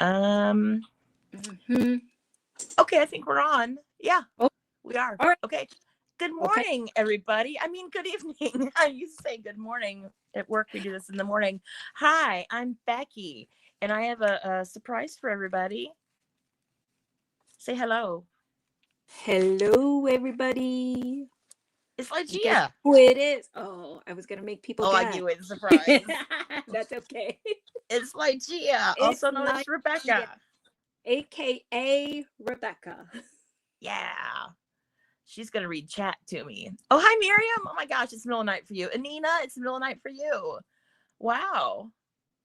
Okay, I think we're on. Yeah, we are. All right. Okay. Good morning, everybody. I mean, good evening. I used to say good morning at work. We do this in the morning. Hi, I'm Becky, and I have a surprise for everybody. Say hello. Hello, everybody. It's Lygia. Who it is? Oh, I was gonna make people guess. I knew it. Surprise. That's okay. It's Lygia, also known as Rebecca, aka Rebecca. Yeah. She's going to read chat to me. Oh, hi, Miriam. Oh, my gosh. It's middle of the night for you. Anina, it's the middle of the night for you. Wow.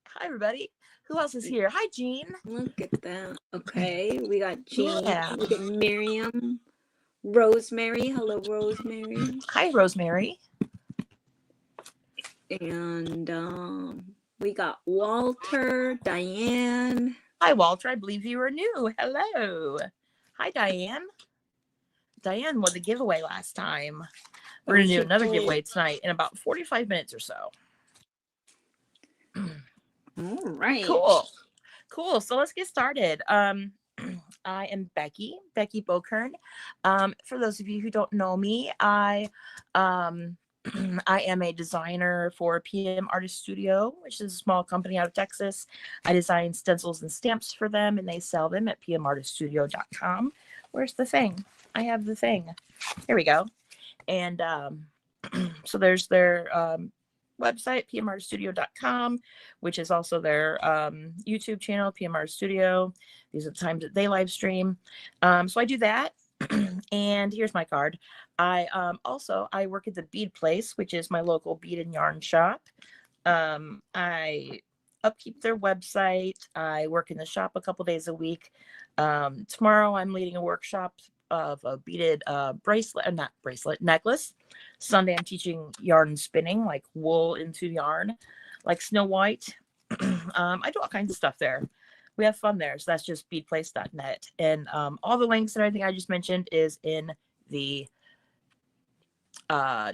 Hi, everybody. Who else is here? Hi, Jean. Look at that. Okay. We got Jean. Yeah. Look at Miriam. Rosemary. Hello, Rosemary. Hi, Rosemary. And we got Walter, Diane. Hi, Walter. I believe you are new. Hello. Hi, Diane. Diane won the giveaway last time. We're going to do another giveaway tonight in about 45 minutes or so. All right. Cool. So let's get started. I am Becky Bokern. For those of you who don't know me, I am a designer for PM Artist Studio, which is a small company out of Texas. I design stencils and stamps for them, and they sell them at pmartiststudio.com. Where's the thing? I have the thing. Here we go. And so there's their website, pmartiststudio.com, which is also their YouTube channel, PM Artist Studio. These are the times that they live stream. So I do that. And here's my card. I work at the Bead Place, which is my local bead and yarn shop. I upkeep their website. I work in the shop a couple days a week. Tomorrow I'm leading a workshop of a beaded necklace. Sunday I'm teaching yarn spinning, like wool into yarn, like Snow White. I do all kinds of stuff there. We have fun there. So that's just beadplace.net. And all the links and everything I just mentioned is in the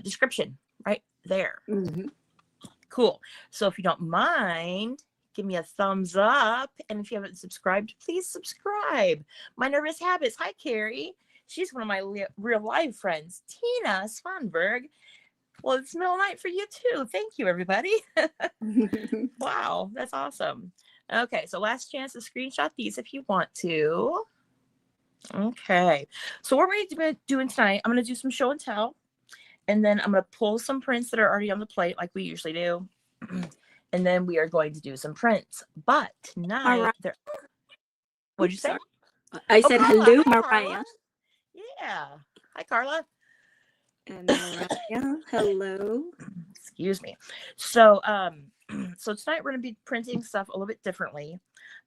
description right there. Mm-hmm. Cool. So if you don't mind, give me a thumbs up. And if you haven't subscribed, please subscribe. My Nervous Habits. Hi, Ceri. She's one of my real life friends. Tina Svanberg. Well, it's middle of the night for you too. Thank you, everybody. Wow, that's awesome. Okay, so last chance to screenshot these if you want to. Okay, so what we're going to be doing tonight, I'm going to do some show and tell. And then I'm going to pull some prints that are already on the plate like we usually do. And then we are going to do some prints. But tonight, what'd you say? I said Carla. hello, Hi, Mariah. Carla. Yeah. Hi, Carla. And Mariah, hello. Excuse me. So tonight we're going to be printing stuff a little bit differently.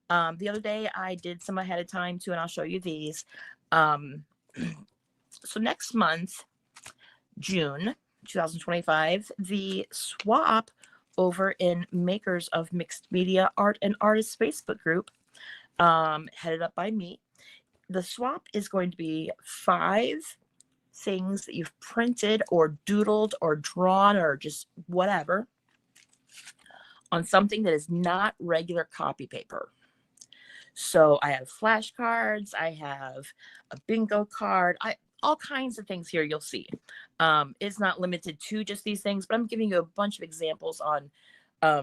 The other day I did some ahead of time too, and I'll show you these. So next month, June 2025, the swap over in Makers of Mixed Media Art and Artists Facebook group, headed up by me. The swap is going to be 5 things that you've printed or doodled or drawn or just whatever on something that is not regular copy paper. So I have flashcards, I have a bingo card, all kinds of things here you'll see. It's not limited to just these things, but I'm giving you a bunch of examples on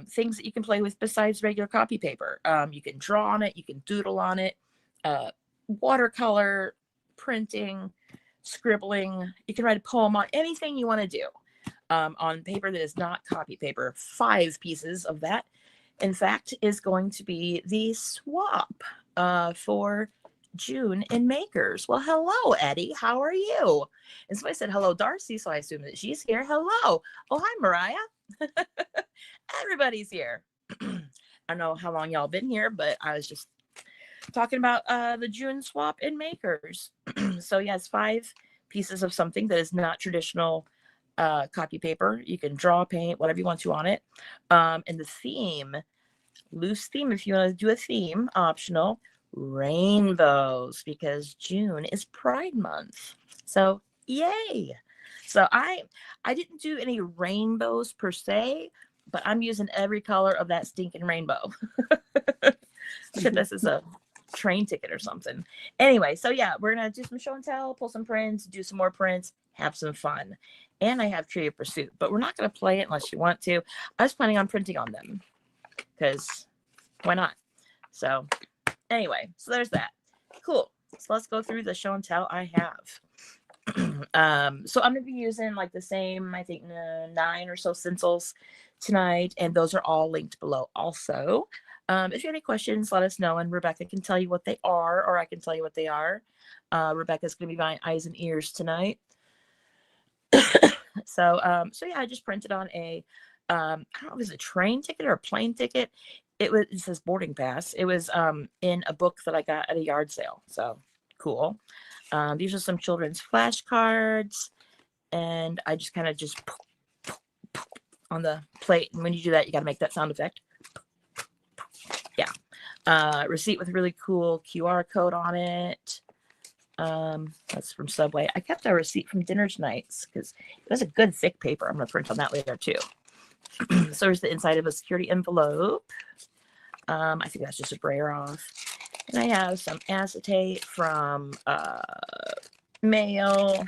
things that you can play with besides regular copy paper. You can draw on it, you can doodle on it, watercolor, printing, scribbling. You can write a poem on anything you want to do on paper that is not copy paper. 5 pieces of that, in fact, is going to be the swap for June in Makers. Well, hello, Eddie. How are you? And somebody said hello, Darcy, so I assume that she's here. Hello. Oh, hi, Mariah. Everybody's here. I don't know how long y'all been here, but I was just talking about the June swap in Makers. So yes, 5 pieces of something that is not traditional copy paper. You can draw, paint, whatever you want to on it. And the theme, loose theme, if you want to do a theme, optional, rainbows, because June is Pride Month. So yay. So I didn't do any rainbows per se, but I'm using every color of that stinking rainbow. Look at this as a train ticket or something. Anyway, so yeah, we're gonna do some show and tell, pull some prints, do some more prints, have some fun. And I have Tree of Pursuit, but we're not gonna play it unless you want to. I was planning on printing on them because why not? So anyway, so there's that. Cool. So let's go through the show and tell I have. So I'm gonna be using like the same, I think 9 or so stencils tonight, and those are all linked below also. If you have any questions, let us know, and Rebecca can tell you what they are, or I can tell you what they are. Rebecca's gonna be my eyes and ears tonight. So yeah, I just printed on a I don't know if it was a train ticket or a plane ticket. It says boarding pass. It was in a book that I got at a yard sale. So cool. These are some children's flashcards, and I just kind of just on the plate. And when you do that, you got to make that sound effect. Yeah. Receipt with really cool QR code on it. That's from Subway. I kept a receipt from dinner tonight's because it was a good thick paper. I'm going to print on that later too. So there's the inside of a security envelope. I think that's just a brayer off. And I have some acetate from mail.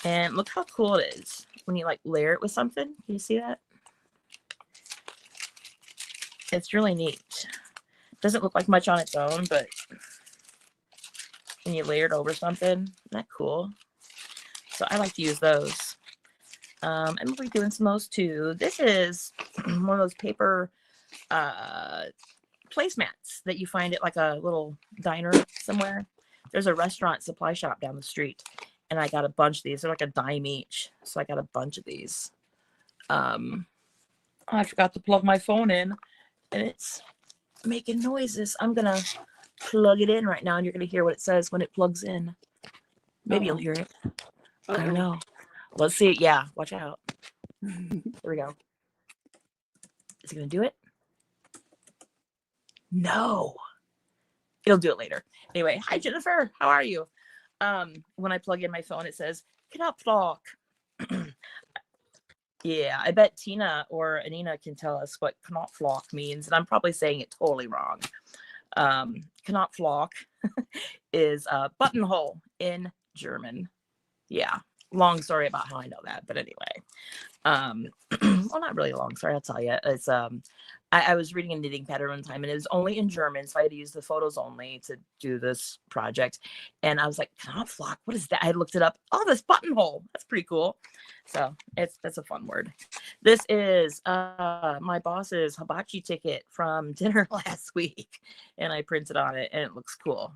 And look how cool it is when you like layer it with something. Can you see that? It's really neat. Doesn't look like much on its own, but when you layer it over something, isn't that cool? So I like to use those. And we'll be doing some of those too. This is one of those paper placemats that you find at like a little diner somewhere. There's a restaurant supply shop down the street, and I got a bunch of these. They're like a dime each, so I got a bunch of these. I forgot to plug my phone in, and it's making noises. I'm gonna plug it in right now, and you're gonna hear what it says when it plugs in. Maybe you'll hear it. I don't know. Let's see. Yeah, watch out. Here we go. Is it gonna do it? No. It'll do it later. Anyway, hi Jennifer. How are you? When I plug in my phone, it says cannot flock. Yeah, I bet Tina or Anina can tell us what cannot flock means, and I'm probably saying it totally wrong. Cannot flock is a buttonhole in German. Yeah, long story about how I know that, but anyway. Well, not really long story, I'll tell you. It's I was reading a knitting pattern one time, and it was only in German, so I had to use the photos only to do this project. And I was like, Knopflock, what is that? I looked it up. Oh, this buttonhole. That's pretty cool. So that's a fun word. This is my boss's hibachi ticket from dinner last week, and I printed on it, and it looks cool.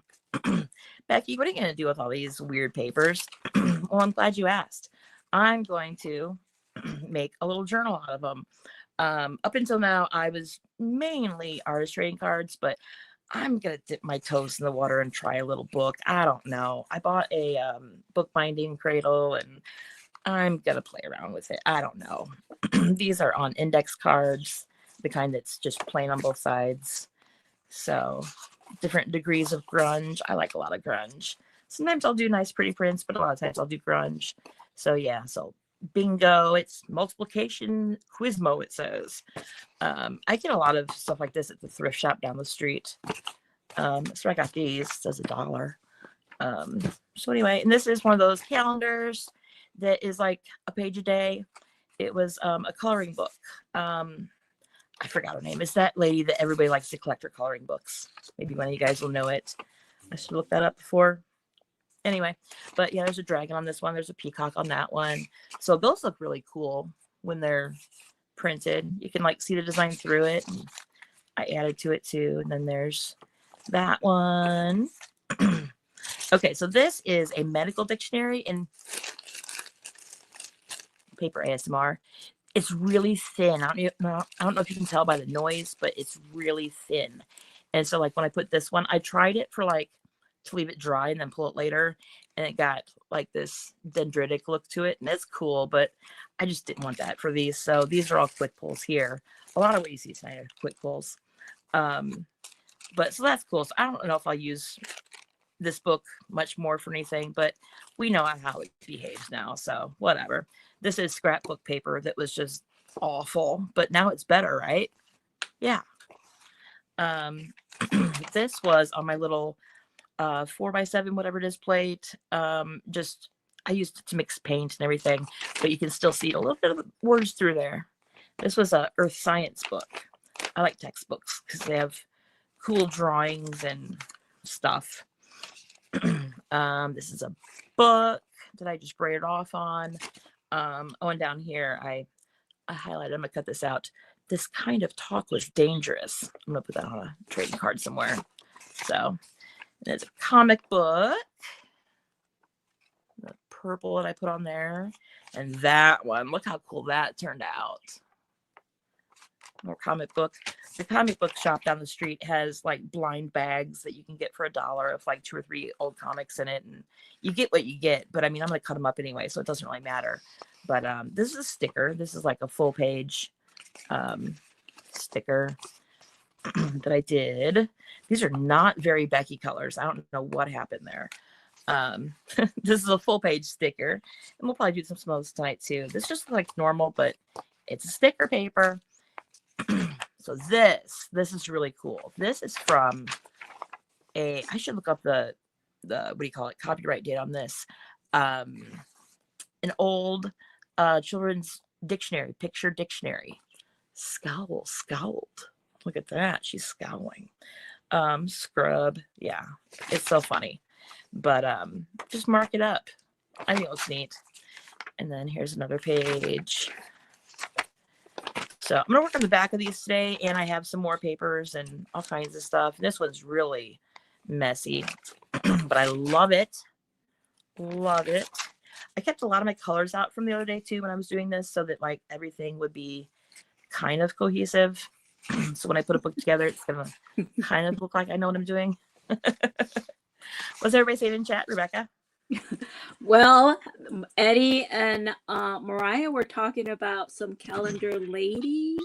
Becky, what are you going to do with all these weird papers? Well, I'm glad you asked. I'm going to make a little journal out of them. Up until now, I was mainly artist trading cards, but I'm going to dip my toes in the water and try a little book. I don't know. I bought a bookbinding cradle, and I'm going to play around with it. I don't know. These are on index cards, the kind that's just plain on both sides. So different degrees of grunge. I like a lot of grunge. Sometimes I'll do nice pretty prints, but a lot of times I'll do grunge. So yeah, so bingo, it's multiplication Quizmo, it says. I get a lot of stuff like this at the thrift shop down the street. So I got these. It says $1. So anyway, and this is one of those calendars that is like a page a day. It was a coloring book. I forgot her name. It's that lady that everybody likes to collect her coloring books. Maybe one of you guys will know it. I should look that up before. Anyway, but yeah, there's a dragon on this one. There's a peacock on that one. So those look really cool when they're printed. You can like see the design through it. And I added to it too. And then there's that one. Okay, so this is a medical dictionary in paper ASMR. It's really thin. I don't know if you can tell by the noise, but it's really thin. And so like when I put this one, I tried it for like to leave it dry and then pull it later, and it got like this dendritic look to it, and it's cool, but I just didn't want that for these. So these are all quick pulls here. A lot of what you see tonight are quick pulls. But so that's cool. So I don't know if I'll use this book much more for anything, but we know how it behaves now, so whatever. This is scrapbook paper that was just awful, but now it's better, right? Yeah. This was on my little 4x7, whatever it is, plate. Just I used it to mix paint and everything, but you can still see a little bit of words through there. This was a earth science book. I like textbooks because they have cool drawings and stuff. This is a book that I just braided off on. And down here, I highlighted. I'm gonna cut this out. This kind of talk was dangerous. I'm gonna put that on a trading card somewhere. So there's a comic book. The purple that I put on there, and that one. Look how cool that turned out. More comic book. The comic book shop down the street has like blind bags that you can get for $1 of like 2 or 3 old comics in it, and you get what you get. But I mean, I'm gonna cut them up anyway, so it doesn't really matter. But this is a sticker. This is like a full page sticker that I did. These are not very Becky colors. I don't know what happened there. This is a full page sticker, and we'll probably do some of those tonight too. This just like normal, but it's a sticker paper. So this is really cool. This is from I should look up the what do you call it, copyright date on this. An old children's dictionary, picture dictionary. Scowled. Look at that. She's scowling. Scrub. Yeah, it's so funny. But just mark it up. I think it was neat. And then here's another page. So I'm going to work on the back of these today, and I have some more papers and all kinds of stuff. This one's really messy, but I love it. Love it. I kept a lot of my colors out from the other day, too, when I was doing this, so that, like, everything would be kind of cohesive. So when I put a book together, it's going to kind of look like I know what I'm doing. What's everybody saying in chat, Rebecca? Well, Eddie and Mariah were talking about some calendar ladies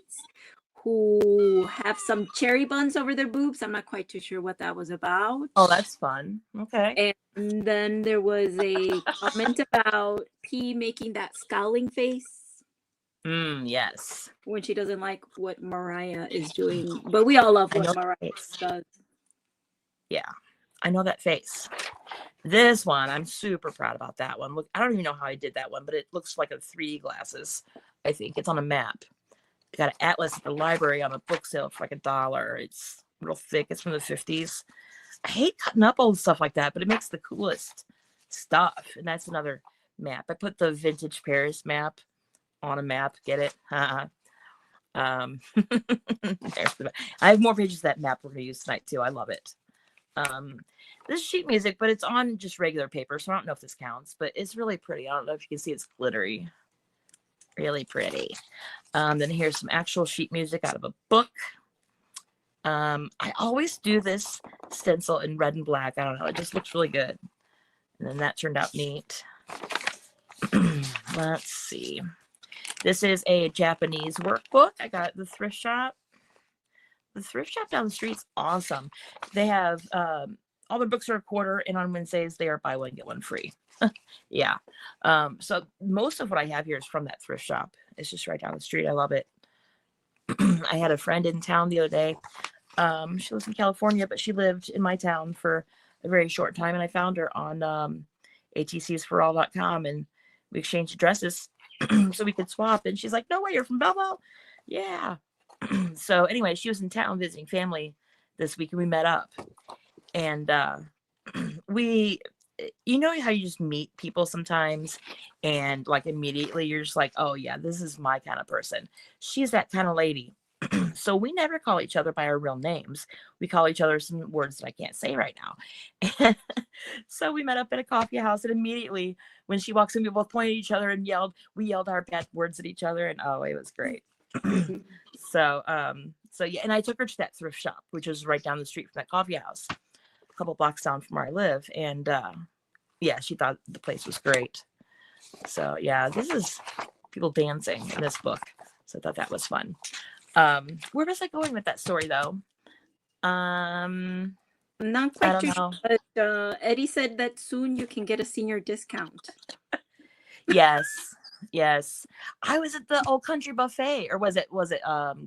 who have some cherry buns over their boobs. I'm not quite too sure what that was about. Oh, that's fun. Okay. And then there was a comment about P making that scowling face. Yes. When she doesn't like what Mariah is doing. But we all love what Mariah does. Yeah, I know that face. This one, I'm super proud about that one. Look, I don't even know how I did that one, but it looks like a 3D glasses. I think it's on a map. I got an atlas at the library on a book sale for like $1. It's real thick. It's from the 50s. I hate cutting up old stuff like that, but it makes the coolest stuff. And that's another map. I put the vintage Paris map on a map. Get it? There's the, I have more pages of that map we're going to use tonight too. I love it. This is sheet music, but it's on just regular paper, so I don't know if this counts, but it's really pretty. I don't know if you can see, it's glittery. Really pretty. Then here's some actual sheet music out of a book. I always do this stencil in red and black. I don't know, it just looks really good. And then that turned out neat. Let's see. This is a Japanese workbook. I got at the thrift shop. The thrift shop down the street's awesome. They have all their books are $1, and on Wednesdays they are buy one get one free. Yeah. So most of what I have here is from that thrift shop. It's just right down the street. I love it. I had a friend in town the other day. She lives in California, but she lived in my town for a very short time, and I found her on atcsforall.com, and we exchanged addresses so we could swap. And she's like, "No way, you're from Belleville?" Yeah. So anyway, she was in town visiting family this week, and we met up. And you know how you just meet people sometimes, and like immediately you're just like, "Oh yeah, this is my kind of person." She's that kind of lady. So we never call each other by our real names. We call each other some words that I can't say right now. So we met up at a coffee house, and immediately when she walks in, we both pointed at each other and we yelled our bad words at each other, and oh, it was great. So yeah, and I took her to that thrift shop, which is right down the street from that coffee house, a couple blocks down from where I live. And yeah, she thought the place was great. So yeah, this is people dancing in this book. So I thought that was fun. Where was I going with that story though? I'm not quite sure, but Eddie said that soon you can get a senior discount. Yes. I was at the Old Country Buffet, or was it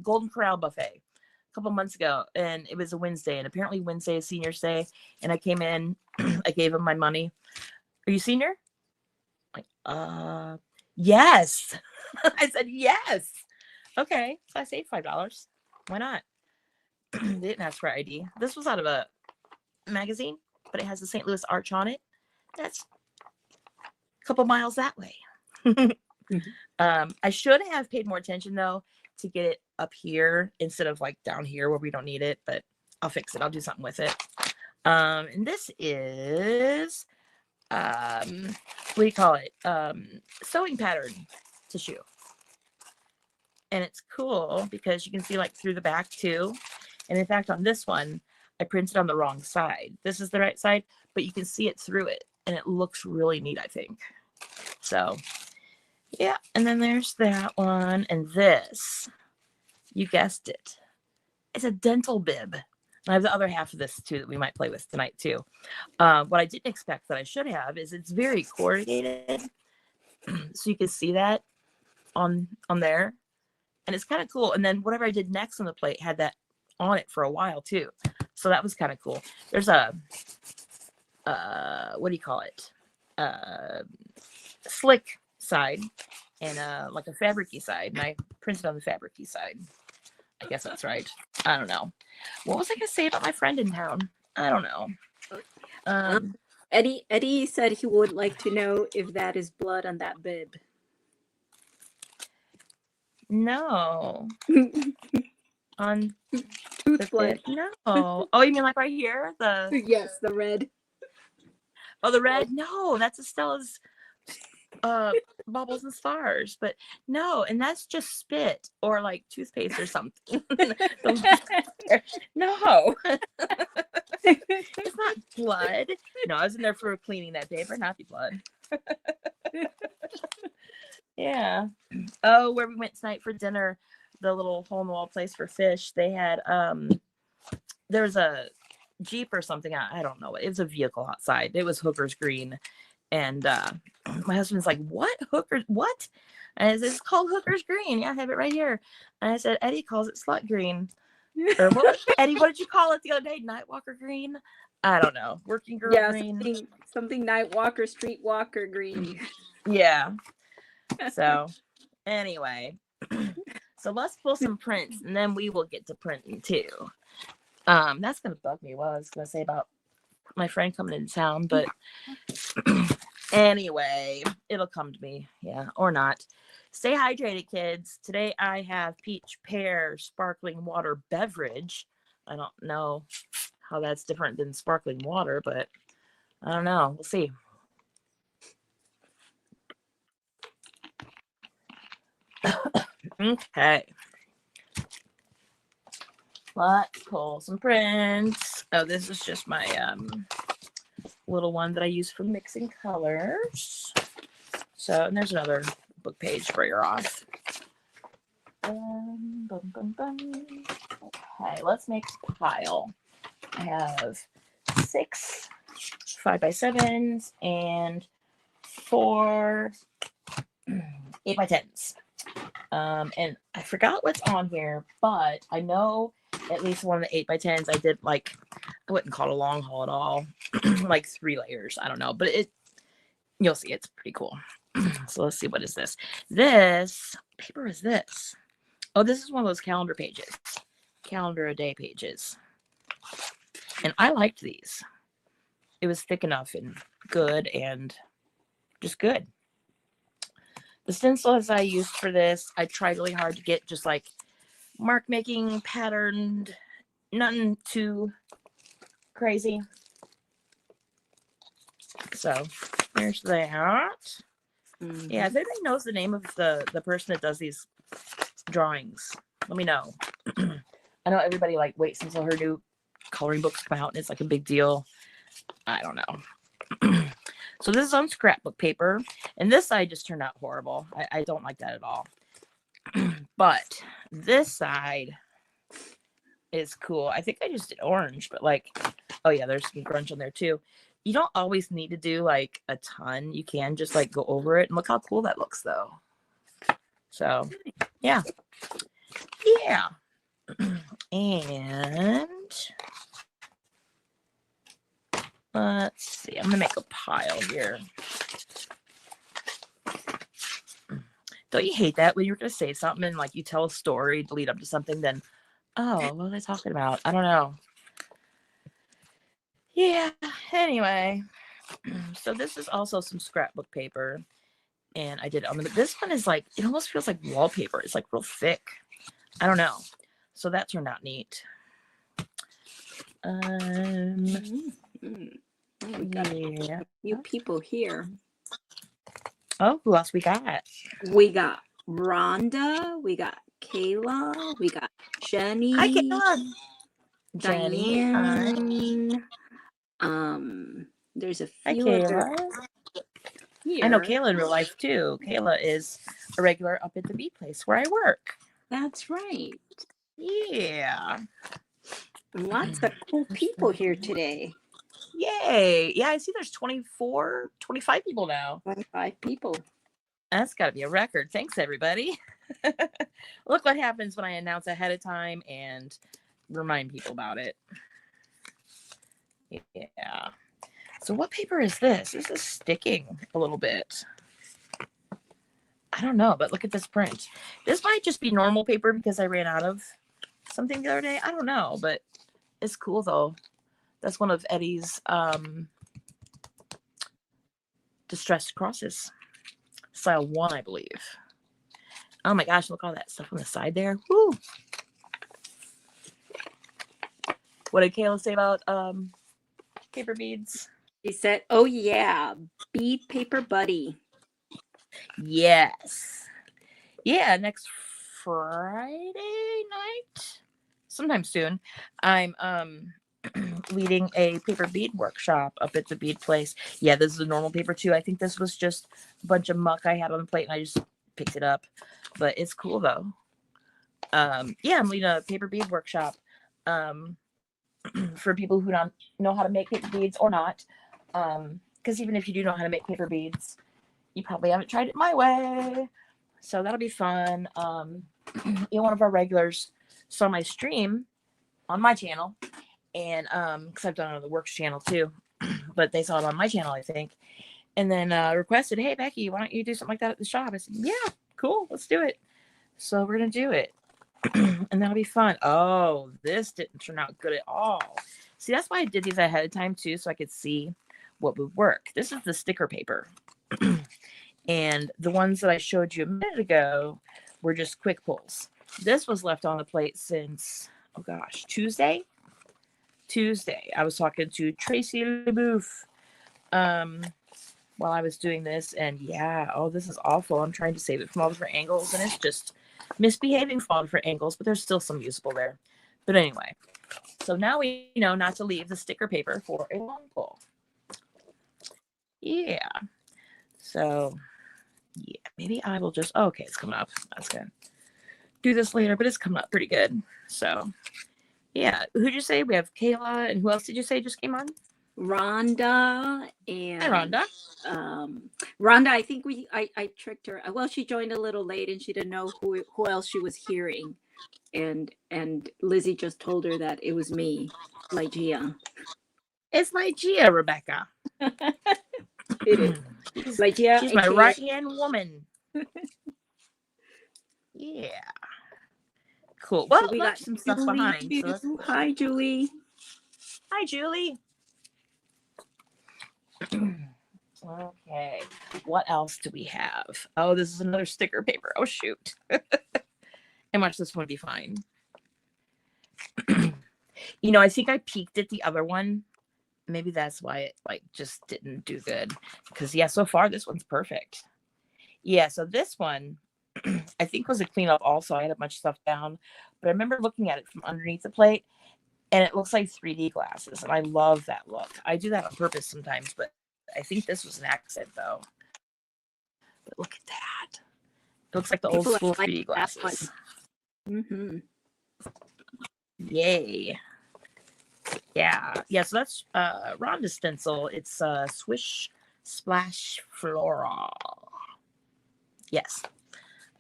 Golden Corral Buffet couple months ago, and it was a Wednesday, and apparently Wednesday is senior's day, and I came in, I gave him my money. Are you senior? Like, yes. I said yes. Okay, so I saved $5. Why not? They didn't ask for ID. This was out of a magazine, but it has the St. Louis Arch on it. That's a couple miles that way. I should have paid more attention though to get it up here instead of like down here where we don't need it, but I'll fix it. I'll do something with it. And this is what do you call it? Sewing pattern tissue. And it's cool because you can see like through the back too. And in fact, on this one, I printed on the wrong side. This is the right side, but you can see it through it and it looks really neat, I think. So yeah, and then there's that one. And this, you guessed it, it's a dental bib. And I have the other half of this too that we might play with tonight too. What I didn't expect that I should have is it's very corrugated. So you can see that on there. And it's kind of cool. And then whatever I did next on the plate had that on it for a while too. So that was kind of cool. There's a, what do you call it? Slick side and like a fabricy side. And I printed on the fabricy side. I guess that's right. I don't know. What was I going to say about my friend in town? I don't know. Eddie said he would like to know if that is blood on that bib. No. On Tooth blood. no. Oh, you mean like right here? Yes, the red. Oh, the red? No, that's Estella's Baubles and Stars. But no, and that's just spit or like toothpaste or something. No. It's not blood. No, I was in there for cleaning that day, but not the blood. Yeah. Oh, where we went tonight for dinner, the little hole in the wall place for fish. They had there was a Jeep or something. I don't know. It was a vehicle outside. It was Hooker's Green. And my husband's like, what? Hooker's what? And I said, it's called Hooker's Green. Yeah, I have it right here. And I said, Eddie calls it Slut Green. Or what Eddie, what did you call it the other day? Nightwalker Green? I don't know. Working Girl Green. Something Nightwalker, Streetwalker Green. Yeah. So anyway, so let's pull some prints and then we will get to printing too. That's gonna bug me what I was gonna say about my friend coming into town, but anyway, it'll come to me, yeah, or not. Stay hydrated, kids. Today I have peach pear sparkling water beverage. I don't know how that's different than sparkling water, but I don't know. We'll see. Okay. Let's pull some prints. Oh, this is just my little one that I use for mixing colors. So, and there's another book page sprayer off. Okay, let's make a pile. I have 6 5x7s and 4 8x10s. And I forgot what's on here, but I know at least one of the 8x10s I did like, I wouldn't call it a long haul at all, like 3 layers. I don't know, but you'll see it's pretty cool. So let's see, what is this? This paper is this. Oh, this is one of those calendar pages, calendar a day pages. And I liked these. It was thick enough and good and just good. The stencils I used for this, I tried really hard to get just like mark making patterned, nothing too crazy. So there's that. Mm-hmm. Yeah, if anybody knows the name of the person that does these drawings, let me know. I know everybody like waits until her new coloring books come out and it's like a big deal. I don't know. So this is on scrapbook paper, and this side just turned out horrible. I don't like that at all. But this side is cool. I think I just did orange, but like, oh yeah, there's some grunge on there too. You don't always need to do like a ton. You can just like go over it, and look how cool that looks though. So yeah. And let's see, I'm gonna make a pile here. Don't you hate that when you're gonna say something and like you tell a story to lead up to something, then oh, what was I talking about? I don't know. Yeah, anyway. So this is also some scrapbook paper. And I did this one is like, it almost feels like wallpaper. It's like real thick. I don't know. So that turned out neat. We got new people here. Oh, who else we got? We got Rhonda, we got Kayla, we got Jenny. Hi, Kayla. Diane. There's a few other here. I know Kayla in real life too. Kayla is a regular up at the bee place where I work. That's right. Yeah. Lots of cool people here today. Yay. Yeah, I see there's 25 people now. 25 people. That's got to be a record. Thanks, everybody. Look what happens when I announce ahead of time and remind people about it. Yeah. So what paper is this? This is sticking a little bit. I don't know, but look at this print. This might just be normal paper because I ran out of something the other day. I don't know, but it's cool though. That's one of Eddie's distressed crosses. Style 1, I believe. Oh my gosh, look at all that stuff on the side there. Woo! What did Kayla say about paper beads? She said, oh yeah, bead paper buddy. Yes. Yeah, next Friday night, sometime soon, I'm leading a paper bead workshop up at the bead place. Yeah, this is a normal paper too. I think this was just a bunch of muck I had on the plate and I just picked it up. But it's cool though. Yeah, I'm leading a paper bead workshop for people who don't know how to make paper beads or not. Because even if you do know how to make paper beads, you probably haven't tried it my way. So that'll be fun. One of our regulars saw my stream on my channel, and because I've done it on the Works channel too, but they saw it on my channel, I think, and then requested, hey Becky, why don't you do something like that at the shop? I said, yeah, cool, let's do it. So we're gonna do it. And that'll be fun. Oh, this didn't turn out good at all. See, that's why I did these ahead of time too, so I could see what would work. This is the sticker paper. And the ones that I showed you a minute ago were just quick pulls. This was left on the plate since, oh gosh, Tuesday. I was talking to Tracy LeBouf while I was doing this, and yeah, oh, this is awful. I'm trying to save it from all different angles, and it's just misbehaving from all different angles, but there's still some usable there. But anyway, so now we know not to leave the sticker paper for a long pull. Yeah. So, yeah, maybe I will just, okay, it's coming up. That's good. Do this later, but it's coming up pretty good. So, yeah. Who'd you say? We have Kayla, and who else did you say just came on? Rhonda and Hi, Rhonda. Rhonda, I think I tricked her. Well, she joined a little late and she didn't know who else she was hearing. And Lizzie just told her that it was me, Lygia. It's Lygia, Rebecca. It is. Lygia, she's my right-hand woman. Yeah. Cool. Well, so we got some stuff behind. So hi, Julie. Hi, Julie. Okay. What else do we have? Oh, this is another sticker paper. Oh, shoot. And watch, this one be fine. I think I peeked at the other one. Maybe that's why it just didn't do good. Because yeah, so far this one's perfect. Yeah, so this one I think was a cleanup also. I had a bunch of stuff down, but I remember looking at it from underneath the plate and it looks like 3D glasses, and I love that look. I do that on purpose sometimes, but I think this was an accident though. But look at that. It looks like the old school 3D glasses. Mm-hmm. Yay. Yeah, so that's Rhonda's stencil. It's Swish Splash Flora. Yes.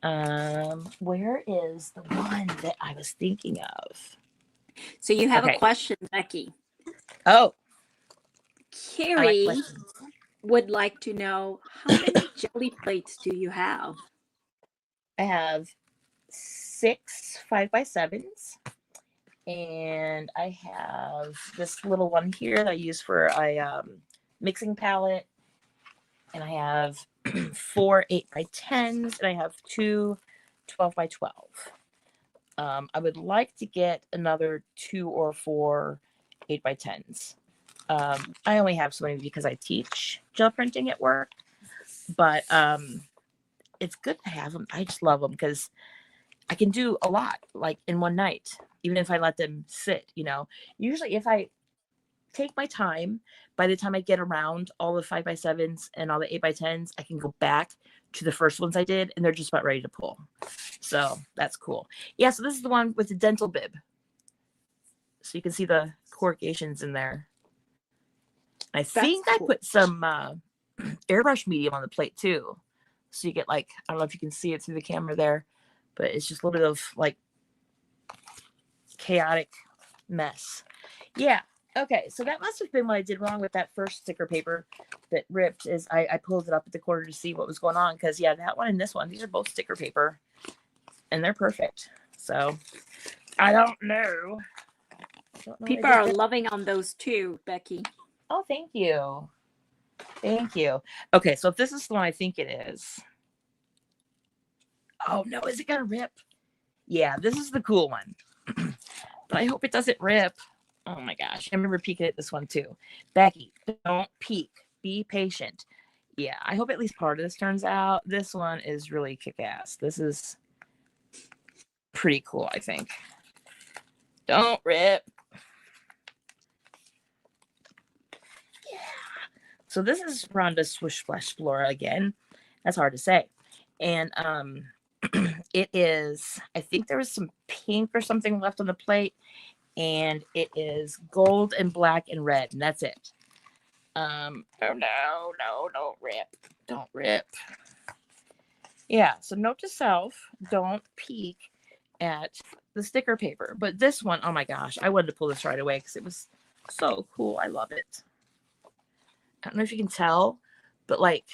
Where is the one that I was thinking of? So you have a Okay. question, Becky. Oh, I like Ceri questions. would like to know, how many jelly plates do you have? I have 6 5x7s, and I have this little one here that I use for a mixing palette, and I have 4 8x10s, and I have 2 12x12. I would like to get another 2 or 4 8x10s. I only have so many because I teach gel printing at work, but it's good to have them. I just love them because I can do a lot like in one night, even if I let them sit. Usually if I take my time, by the time I get around all the 5x7s and all the 8x10s, I can go back to the first ones I did and they're just about ready to pull. So that's cool. Yeah, so this is the one with the dental bib. So you can see the corrugations in there. I think cool. I put some airbrush medium on the plate too. So you get like, I don't know if you can see it through the camera there, but it's just a little bit of like chaotic mess. Yeah. Okay. So that must have been what I did wrong with that first sticker paper that ripped. Is I pulled it up at the corner to see what was going on. Because yeah, that one and this one, these are both sticker paper and they're perfect. So I don't know. People are loving on those too, Becky. Oh, thank you. Thank you. Okay. So if this is the one I think it is. Oh no, is it gonna rip? Yeah, this is the cool one. But I hope it doesn't rip. Oh my gosh. I remember peeking at this one too. Becky, don't peek. Be patient. Yeah, I hope at least part of this turns out. This one is really kick-ass. This is pretty cool, I think. Don't rip. Yeah. So this is Rhonda's Swish Splash Flora again. That's hard to say. And it is, I think there was some pink or something left on the plate, and it is gold and black and red, and that's it. Oh no, don't rip. Don't rip. Yeah, so note to self, don't peek at the sticker paper. But this one, oh my gosh, I wanted to pull this right away because it was so cool. I love it. I don't know if you can tell, but like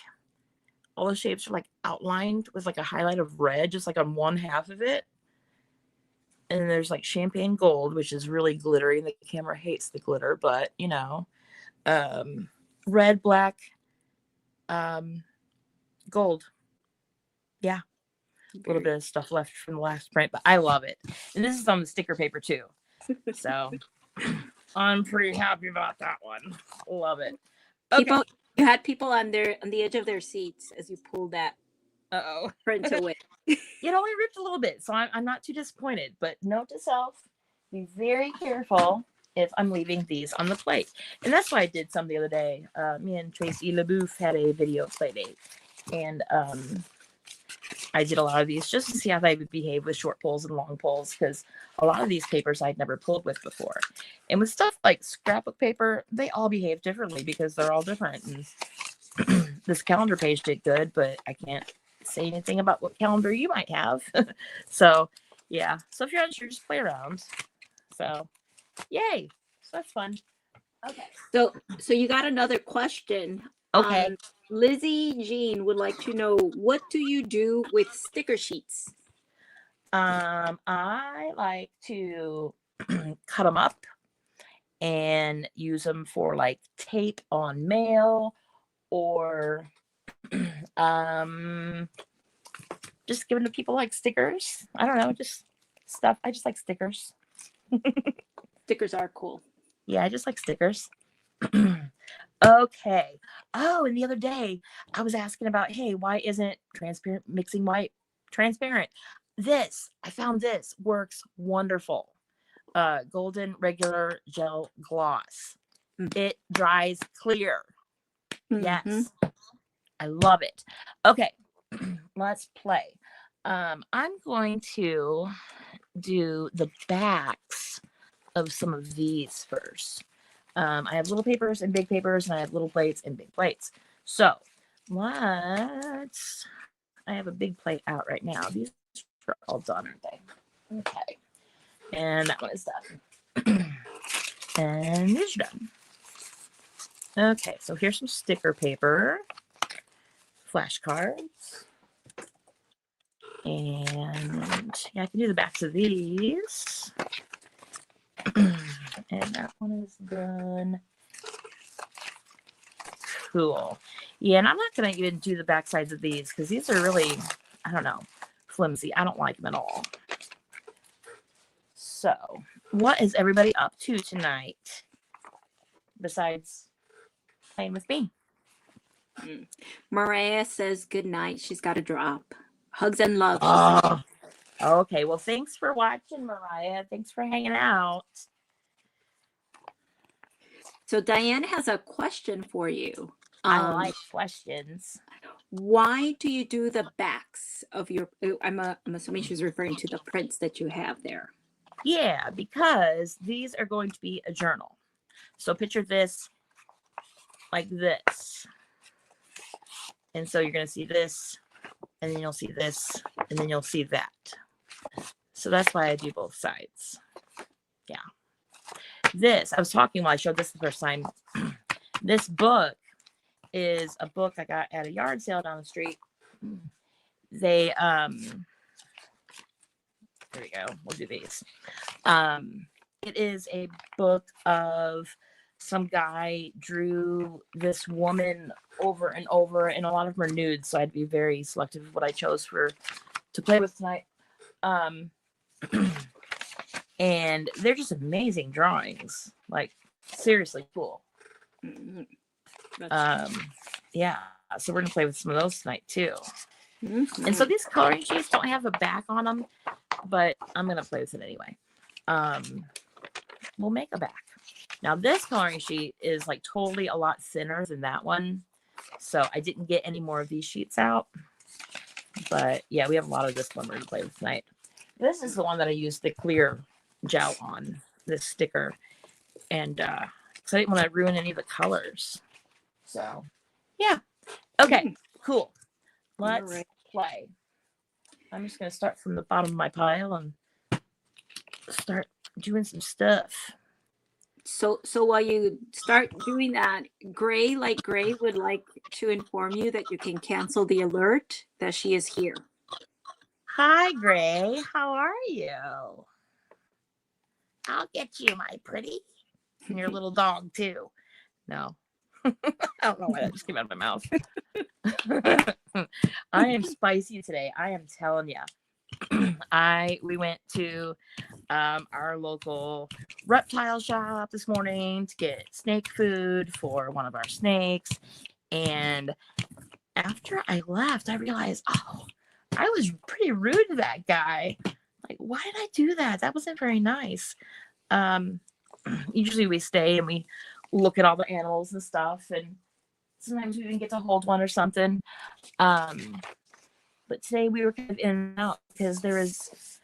all the shapes are like outlined with like a highlight of red, just like on one half of it. And there's like champagne gold, which is really glittery, and the camera hates the glitter, but red, black, gold. Yeah. A little bit of stuff left from the last print, but I love it. And this is on the sticker paper too. So I'm pretty happy about that one. Love it. Okay. You had people on the edge of their seats as you pulled that print away. It only ripped a little bit, so I'm not too disappointed. But note to self, be very careful if I'm leaving these on the plate. And that's why I did some the other day. Me and Tracy LaBouffe had a video play date. And I did a lot of these just to see how they would behave with short pulls and long pulls, because a lot of these papers I'd never pulled with before. And with stuff like scrapbook paper, they all behave differently because they're all different. And this calendar page did good, but I can't say anything about what calendar you might have. So yeah, so if you're unsure, just play around. So yay, so that's fun. Okay, so you got another question. Okay. Lizzie Jean would like to know, what do you do with sticker sheets? I like to cut them up and use them for like tape on mail, or just giving to people like stickers. I don't know, just stuff. I just like stickers. Stickers are cool. Yeah, I just like stickers. Okay. Oh, and the other day I was asking about, hey, why isn't transparent mixing white transparent? I found this works wonderful. Golden regular gel gloss. It dries clear. Yes. I love it. Okay. Let's play. I'm going to do the backs of some of these first. I have little papers and big papers, and I have little plates and big plates. So I have a big plate out right now. These are all done, aren't they? Okay. And that one is done. And these are done. Okay, so here's some sticker paper, flashcards, and yeah, I can do the backs of these. And that one is done. Cool. Yeah, and I'm not going to even do the back sides of these because these are really, I don't know, flimsy. I don't like them at all. So, what is everybody up to tonight besides playing with me? Mariah says good night. She's got to drop. Hugs and love. Oh, okay. Well, thanks for watching, Mariah. Thanks for hanging out. So Diane has a question for you. I like questions. Why do you do the backs of your? I'm assuming she's referring to the prints that you have there. Yeah, because these are going to be a journal. So picture this like this. And so you're going to see this, and then you'll see this, and then you'll see that. So that's why I do both sides. Yeah. This, I was talking while I showed this the first time. This book is a book I got at a yard sale down the street. They, there we go. We'll do these. It is a book of some guy drew this woman over and over, and a lot of them are nudes, so I'd be very selective of what I chose to play with tonight. And they're just amazing drawings, like seriously cool. Yeah, so we're gonna play with some of those tonight too. And so these coloring sheets don't have a back on them, but I'm gonna play with it anyway. We'll make a back. Now this coloring sheet is like totally a lot thinner than that one, so I didn't get any more of these sheets out. But yeah, we have a lot of this one we're gonna play with tonight. This is the one that I used the clear gel on, this sticker, and because I didn't want to ruin any of the colors. So yeah, okay, cool. Let's play. I'm just gonna start from the bottom of my pile and start doing some stuff. So while you start doing that, Gray would like to inform you that you can cancel the alert that she is here. Hi, Gray. How are you? I'll get you, my pretty. And your little dog, too. No. I don't know why that just came out of my mouth. I am spicy today. I am telling you. We went to our local reptile shop this morning to get snake food for one of our snakes. And after I left, I realized, oh, I was pretty rude to that guy. Like, why did I do that? That wasn't very nice. Usually we stay and we look at all the animals and stuff, and sometimes we even get to hold one or something. But today we were kind of in and out because there was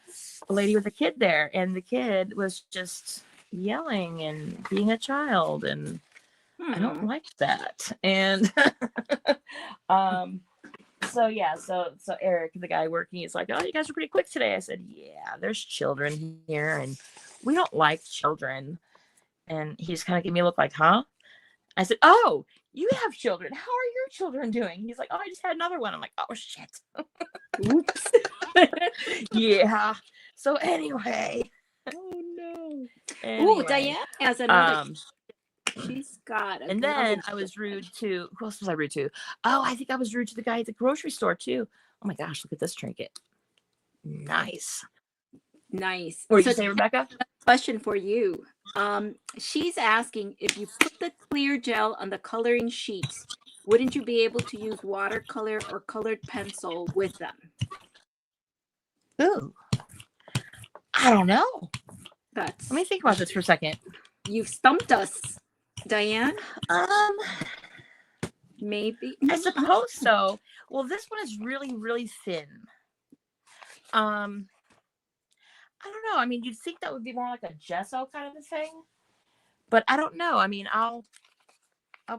a lady with a kid there, and the kid was just yelling and being a child, and I don't like that. And so yeah, so Eric, the guy working, he's like, "Oh, you guys are pretty quick today." I said, "Yeah, there's children here, and we don't like children." And he just kind of gave me a look like, "Huh?" I said, "Oh, you have children. How are your children doing?" He's like, "Oh, I just had another one." I'm like, "Oh shit." Oops. Yeah. So anyway. Oh no. Anyway, Oh, Diane has another. She's got. And then I was rude to. Who else was I rude to? Oh, I think I was rude to the guy at the grocery store too. Oh my gosh, look at this trinket. Nice. Nice. What did you say, Rebecca? Question for you. She's asking, if you put the clear gel on the coloring sheets, wouldn't you be able to use watercolor or colored pencil with them? Ooh, I don't know. Let me think about this for a second. You've stumped us, Diane. Maybe. I suppose so. Well, this one is really, really thin. I don't know. I mean, you'd think that would be more like a gesso kind of a thing, but I don't know. I mean, I'll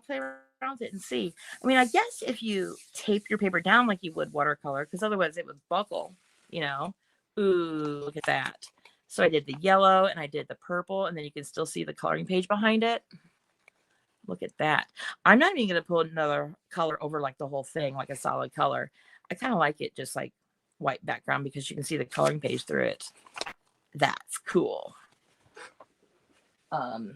play around with it and see. I mean, I guess if you tape your paper down like you would watercolor, because otherwise it would buckle, you know. Ooh, look at that. So I did the yellow and I did the purple, and then you can still see the coloring page behind it. Look at that. I'm not even going to put another color over like the whole thing, like a solid color. I kind of like it just like white background because you can see the coloring page through it. That's cool. And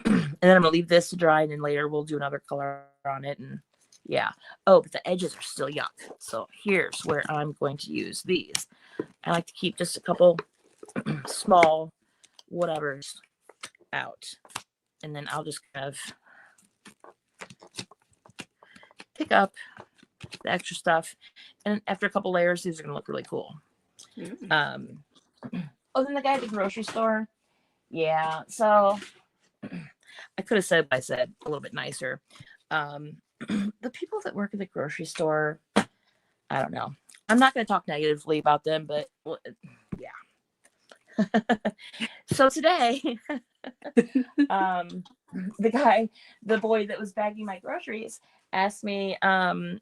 then I'm gonna leave this to dry, and then later we'll do another color on it. And yeah. Oh, but the edges are still yuck. So here's where I'm going to use these. I like to keep just a couple small whatevers out, and then I'll just kind of pick up the extra stuff. And after a couple layers, these are gonna look really cool. Oh, then the guy at the grocery store. Yeah, so I could have said what I said a little bit nicer. The people that work at the grocery store, I don't know. I'm not going to talk negatively about them, but yeah. So today, the boy that was bagging my groceries asked me,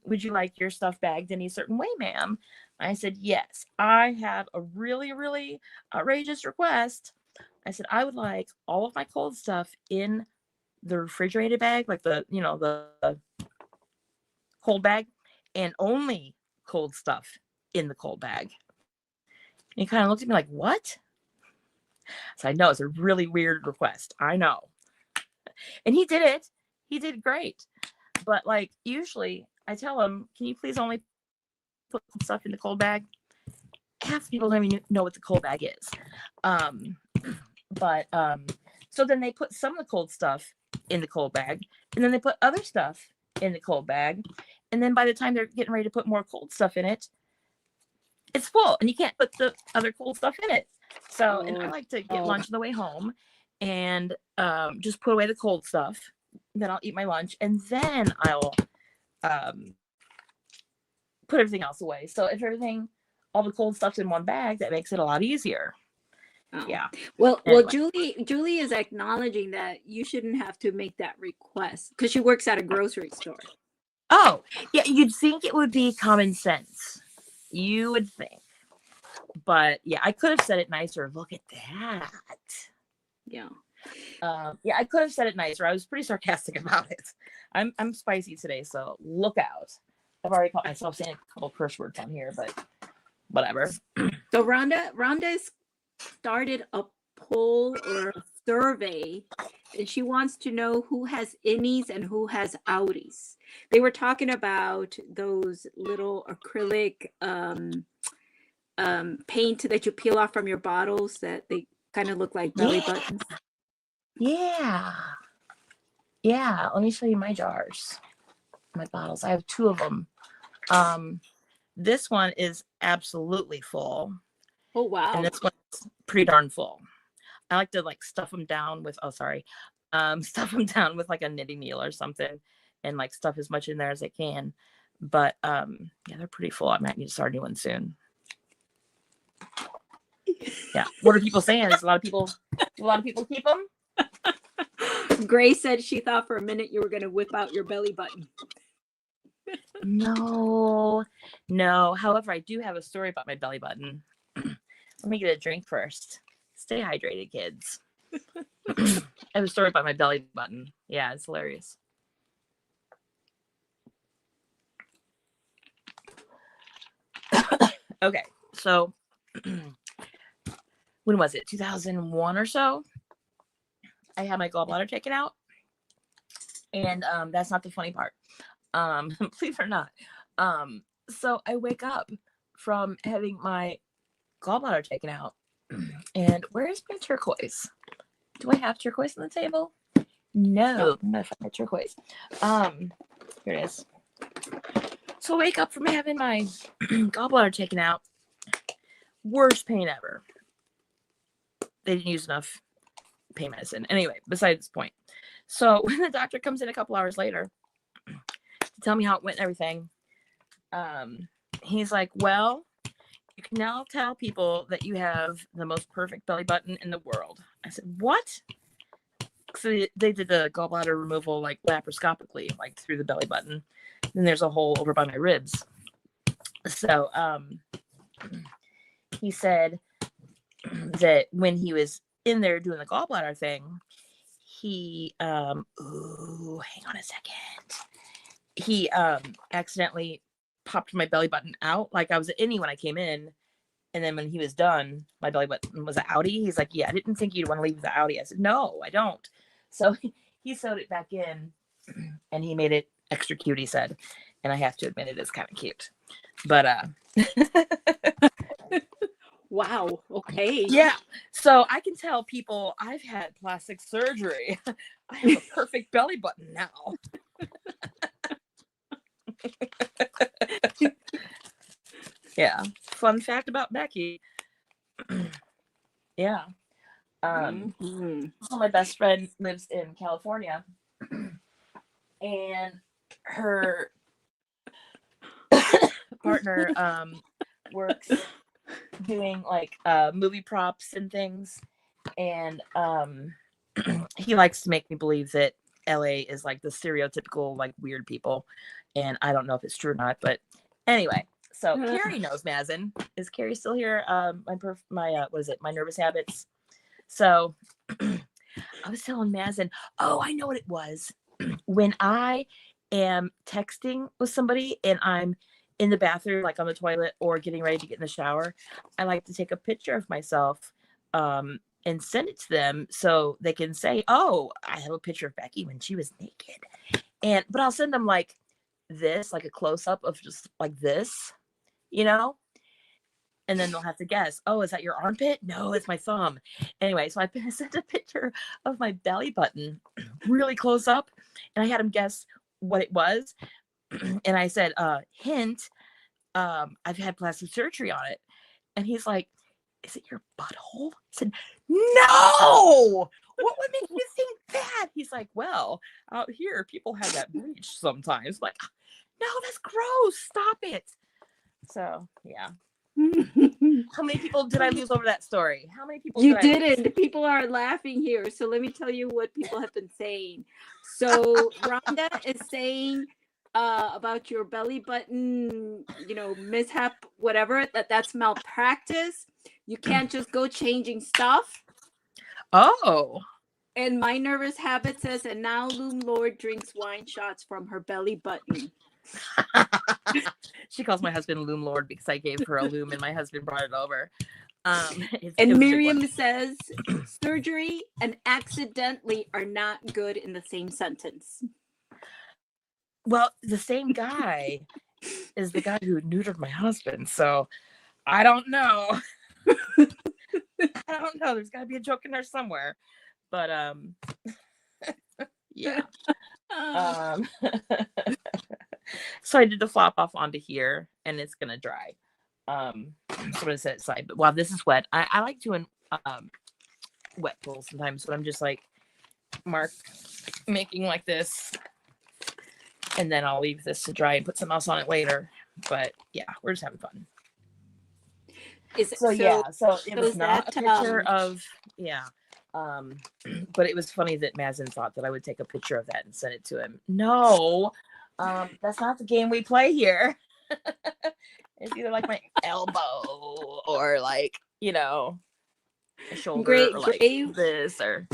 would you like your stuff bagged any certain way, ma'am? I said, yes. I have a really, really outrageous request. I said, I would like all of my cold stuff in the refrigerated bag, like the cold bag, and only cold stuff in the cold bag. And he kind of looked at me like, what? So I know it's a really weird request. I know. And he did it. He did great. But like, usually I tell him, can you please only put stuff in the cold bag? Half the people don't even know what the cold bag is. So then they put some of the cold stuff in the cold bag, and then they put other stuff in the cold bag, and then by the time they're getting ready to put more cold stuff in it, it's full, and you can't put the other cold stuff in it. So, and I like to get lunch on the way home, and just put away the cold stuff. Then I'll eat my lunch, and then I'll put everything else away. So if all the cold stuff's in one bag, that makes it a lot easier. Oh. Yeah. Well, Julie is acknowledging that you shouldn't have to make that request because she works at a grocery store. Oh, yeah. You'd think it would be common sense. You would think. But yeah, I could have said it nicer. Look at that. Yeah. Yeah, I could have said it nicer. I was pretty sarcastic about it. I'm spicy today, so look out. I've already caught myself saying a couple curse words on here, but whatever. So Rhonda's started a poll or a survey, and she wants to know who has innies and who has outies. They were talking about those little acrylic paint that you peel off from your bottles that they kind of look like belly buttons. Yeah. Let me show you my jars, my bottles. I have 2 of them. This one is absolutely full. Oh wow! And this one's pretty darn full. I like to like stuff them down with stuff them down with like a knitting needle or something, and like stuff as much in there as I can. But yeah, they're pretty full. I might need to start a new one soon. Yeah. What are people saying? Do a lot of people keep them? Grace said she thought for a minute you were going to whip out your belly button. No. However, I do have a story about my belly button. Let me get a drink first. Stay hydrated, kids. I have a story about my belly button. Yeah, it's hilarious. Okay, so when was it? 2001 or so? I had my gallbladder taken out. And that's not the funny part. Believe it or not. So I wake up from having my gallbladder taken out, and where's my turquoise? Do I have turquoise on the table? No, I'm gonna find my turquoise. Here it is. So I wake up from having my gallbladder taken out. Worst pain ever. They didn't use enough pain medicine. Anyway, besides this point. So when the doctor comes in a couple hours later to tell me how it went and everything, he's like, well, you can now tell people that you have the most perfect belly button in the world. I said, what? So they did the gallbladder removal like laparoscopically, like through the belly button. Then there's a hole over by my ribs. So he said, that when he was in there doing the gallbladder thing, he ooh, hang on a second. He accidentally popped my belly button out. Like I was an innie when I came in, and then when he was done, my belly button was an outie. He's like, "Yeah, I didn't think you'd want to leave the outie." I said, "No, I don't." So he sewed it back in, and he made it extra cute. He said, and I have to admit, it is kind of cute. But Wow. Okay. yeah. So I can tell people I've had plastic surgery. I have a perfect belly button now. Yeah. Fun fact about Becky. Yeah. So my best friend lives in California, and her partner works doing like movie props and things, and he likes to make me believe that LA is like the stereotypical like weird people, and I don't know if it's true or not, but anyway. So Ceri knows Mazin. Is Ceri still here? My what is it? My nervous habits. So I was telling Mazin, oh, I know what it was. When I am texting with somebody and I'm in the bathroom, like on the toilet or getting ready to get in the shower, I like to take a picture of myself and send it to them so they can say, oh, I have a picture of Becky when she was naked. But I'll send them like this, like a close up of just like this, you know? And then they'll have to guess, oh, is that your armpit? No, it's my thumb. Anyway, so I sent a picture of my belly button really close up, and I had him guess what it was. And I said, hint, I've had plastic surgery on it. And he's like, is it your butthole? I said, no! What would make you think that? He's like, well, out here, people have that bleach sometimes. Like, no, that's gross. Stop it. So, yeah. How many people did I lose over that story? How many people You didn't. People are laughing here. So let me tell you what people have been saying. So Rhonda is saying about your belly button, mishap, whatever, that's malpractice. You can't just go changing stuff. Oh. And my nervous habit says, and now Loom Lord drinks wine shots from her belly button. She calls my husband Loom Lord because I gave her a loom and my husband brought it over. And Miriam says surgery and accidentally are not good in the same sentence. Well, the same guy is the guy who neutered my husband, so I don't know. I don't know. There's got to be a joke in there somewhere, but yeah. So I did the flop off onto here, and it's gonna dry. So I'm gonna set it aside. But while this is wet, I like doing wet pulls sometimes. But I'm just like making like this, and then I'll leave this to dry and put something else on it later. But yeah, we're just having fun. So it was not a picture of but it was funny that Mazin thought that I would take a picture of that and send it to him. No, that's not the game we play here. It's either like my elbow or like, a shoulder or like this or,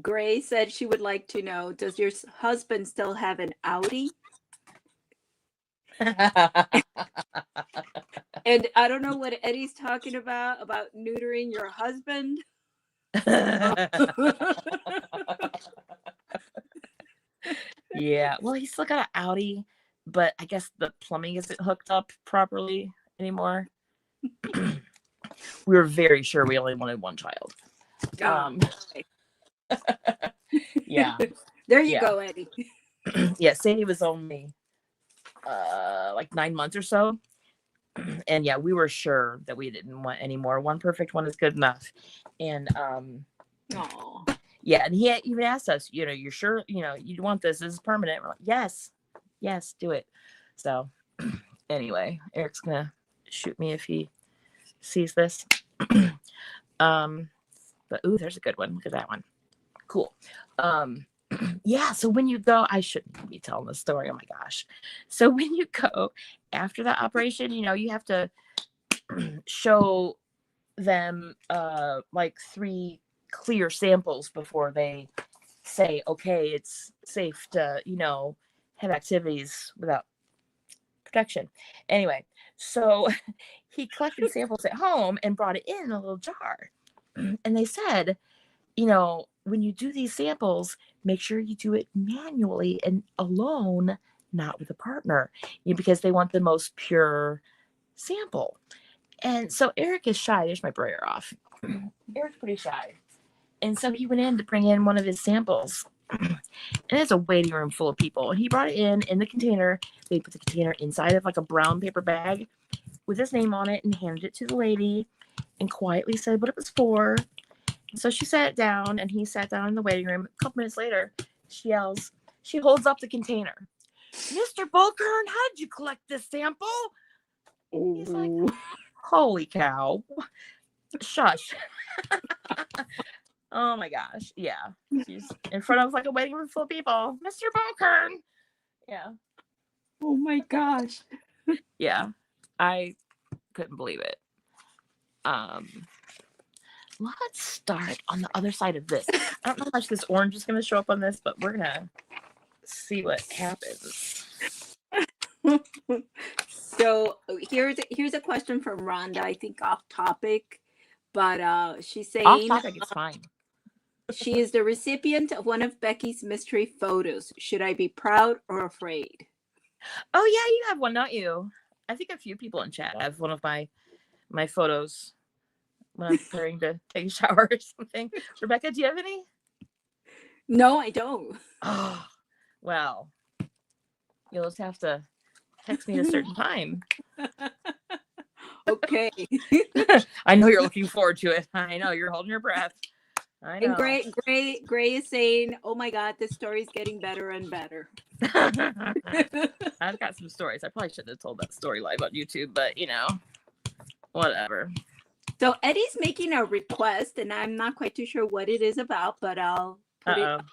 Gray said she would like to know, does your husband still have an outie? And I don't know what Eddie's talking about neutering your husband. Yeah, well, he's still got an outie, but I guess the plumbing isn't hooked up properly anymore. We were very sure we only wanted one child. Yeah. There you go, Eddie. Yeah, Sadie was only like 9 months or so. And yeah, we were sure that we didn't want any more. One perfect one is good enough. And yeah, and he even asked us, you're sure, you want this is permanent. We're like, yes, do it. So anyway, Eric's gonna shoot me if he sees this. But ooh, there's a good one. Look at that one. Cool. Yeah, so when you go, I shouldn't be telling the story. Oh my gosh. So when you go after the operation, you have to show them like 3 clear samples before they say, okay, it's safe to, have activities without protection. Anyway, so he collected samples at home and brought it in a little jar. And they said, when you do these samples, make sure you do it manually and alone, not with a partner, because they want the most pure sample. And so Eric is shy. There's my brayer off. Eric's pretty shy. And so he went in to bring in one of his samples. And it's a waiting room full of people. And he brought it in the container. They put the container inside of like a brown paper bag with his name on it and handed it to the lady and quietly said what it was for. So she sat down and he sat down in the waiting room. A couple minutes later, she yells, she holds up the container. Mr. Bokern, how did you collect this sample? He's like, holy cow. Shush. Oh my gosh. Yeah. She's in front of like a waiting room full of people. Mr. Bokern. Yeah. Oh my gosh. Yeah. I couldn't believe it. Let's start on the other side of this. I don't know how much this orange is going to show up on this, but we're going to see what happens. So here's a question from Rhonda, I think off topic, but she's saying off topic is fine. She is the recipient of one of Becky's mystery photos. Should I be proud or afraid? Oh yeah, you have one, don't you? I think a few people in chat have one of my photos when I'm preparing to take a shower or something. Rebecca, do you have any? No, I don't. Oh, well, you'll just have to text me at a certain time. Okay. I know you're looking forward to it. I know you're holding your breath. I know. And Gray is saying, "Oh my God, this story's getting better and better." I've got some stories. I probably shouldn't have told that story live on YouTube, but whatever. So Eddie's making a request, and I'm not quite too sure what it is about, but I'll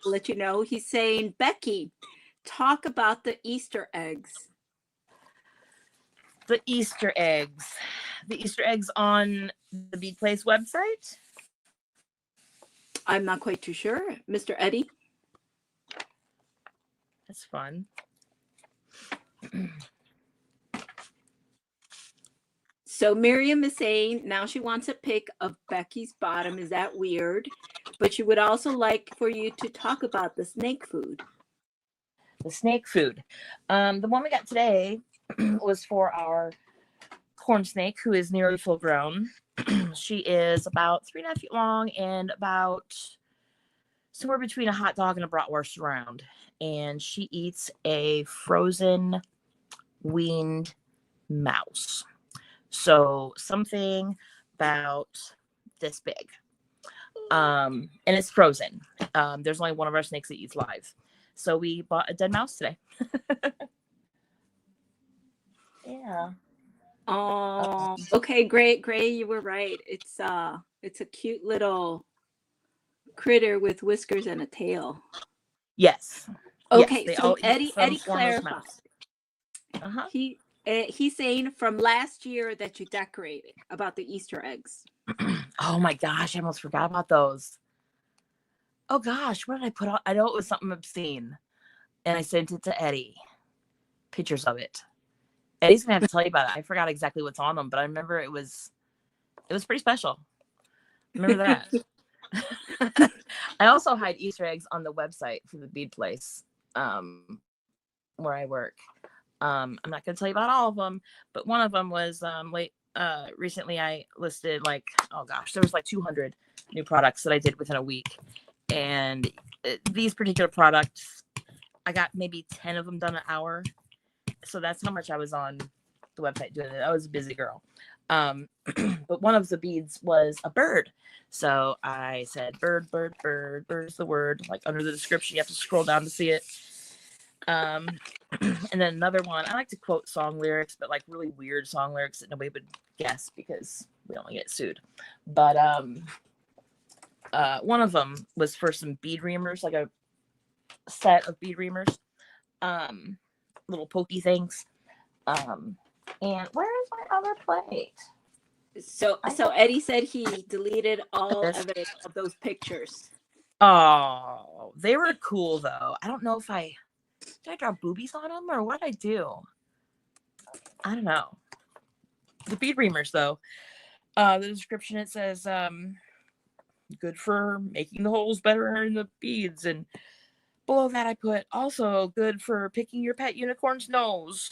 let you know. He's saying, Becky, talk about the Easter eggs. The Easter eggs. The Easter eggs on the Bead Place website? I'm not quite too sure. Mr. Eddie? That's fun. So Miriam is saying now she wants a pic of Becky's bottom. Is that weird? But she would also like for you to talk about the snake food. The snake food. The one we got today was for our corn snake, who is nearly full grown. She is about 3.5 feet long and about somewhere between a hot dog and a bratwurst round. And she eats a frozen weaned mouse. So something about this big. And it's frozen. There's only one of our snakes that eats live. So we bought a dead mouse today. Yeah. Oh, okay, great. Gray, you were right. It's a cute little critter with whiskers and a tail. Yes. Okay, yes, so Eddie clarified. Uh-huh. He's saying from last year that you decorated about the Easter eggs. Oh my gosh, I almost forgot about those. Oh gosh, what did I put on? I know it was something obscene. And I sent it to Eddie. Pictures of it. Eddie's gonna have to tell you about it. I forgot exactly what's on them, but I remember it was pretty special. Remember that. I also hide Easter eggs on the website for the Bead Place, where I work. I'm not gonna tell you about all of them, but one of them was recently I listed there was like 200 new products that I did within a week, and these particular products I got maybe 10 of them done an hour. So that's how much I was on the website doing it. I was a busy girl. But one of the beads was a bird. So I said, bird is the word. Like under the description, you have to scroll down to see it. And then another one, I like to quote song lyrics, but like really weird song lyrics that nobody would guess because we don't get sued. But one of them was for some bead reamers, like a set of bead reamers. Little pokey things. And where is my other plate? So Eddie said he deleted all This. of it, of those pictures. Oh, they were cool though. I don't know if did I draw boobies on them or what I do. I don't know. The bead reamers though. The description, it says good for making the holes better in the beads, and below that I put also good for picking your pet unicorn's nose.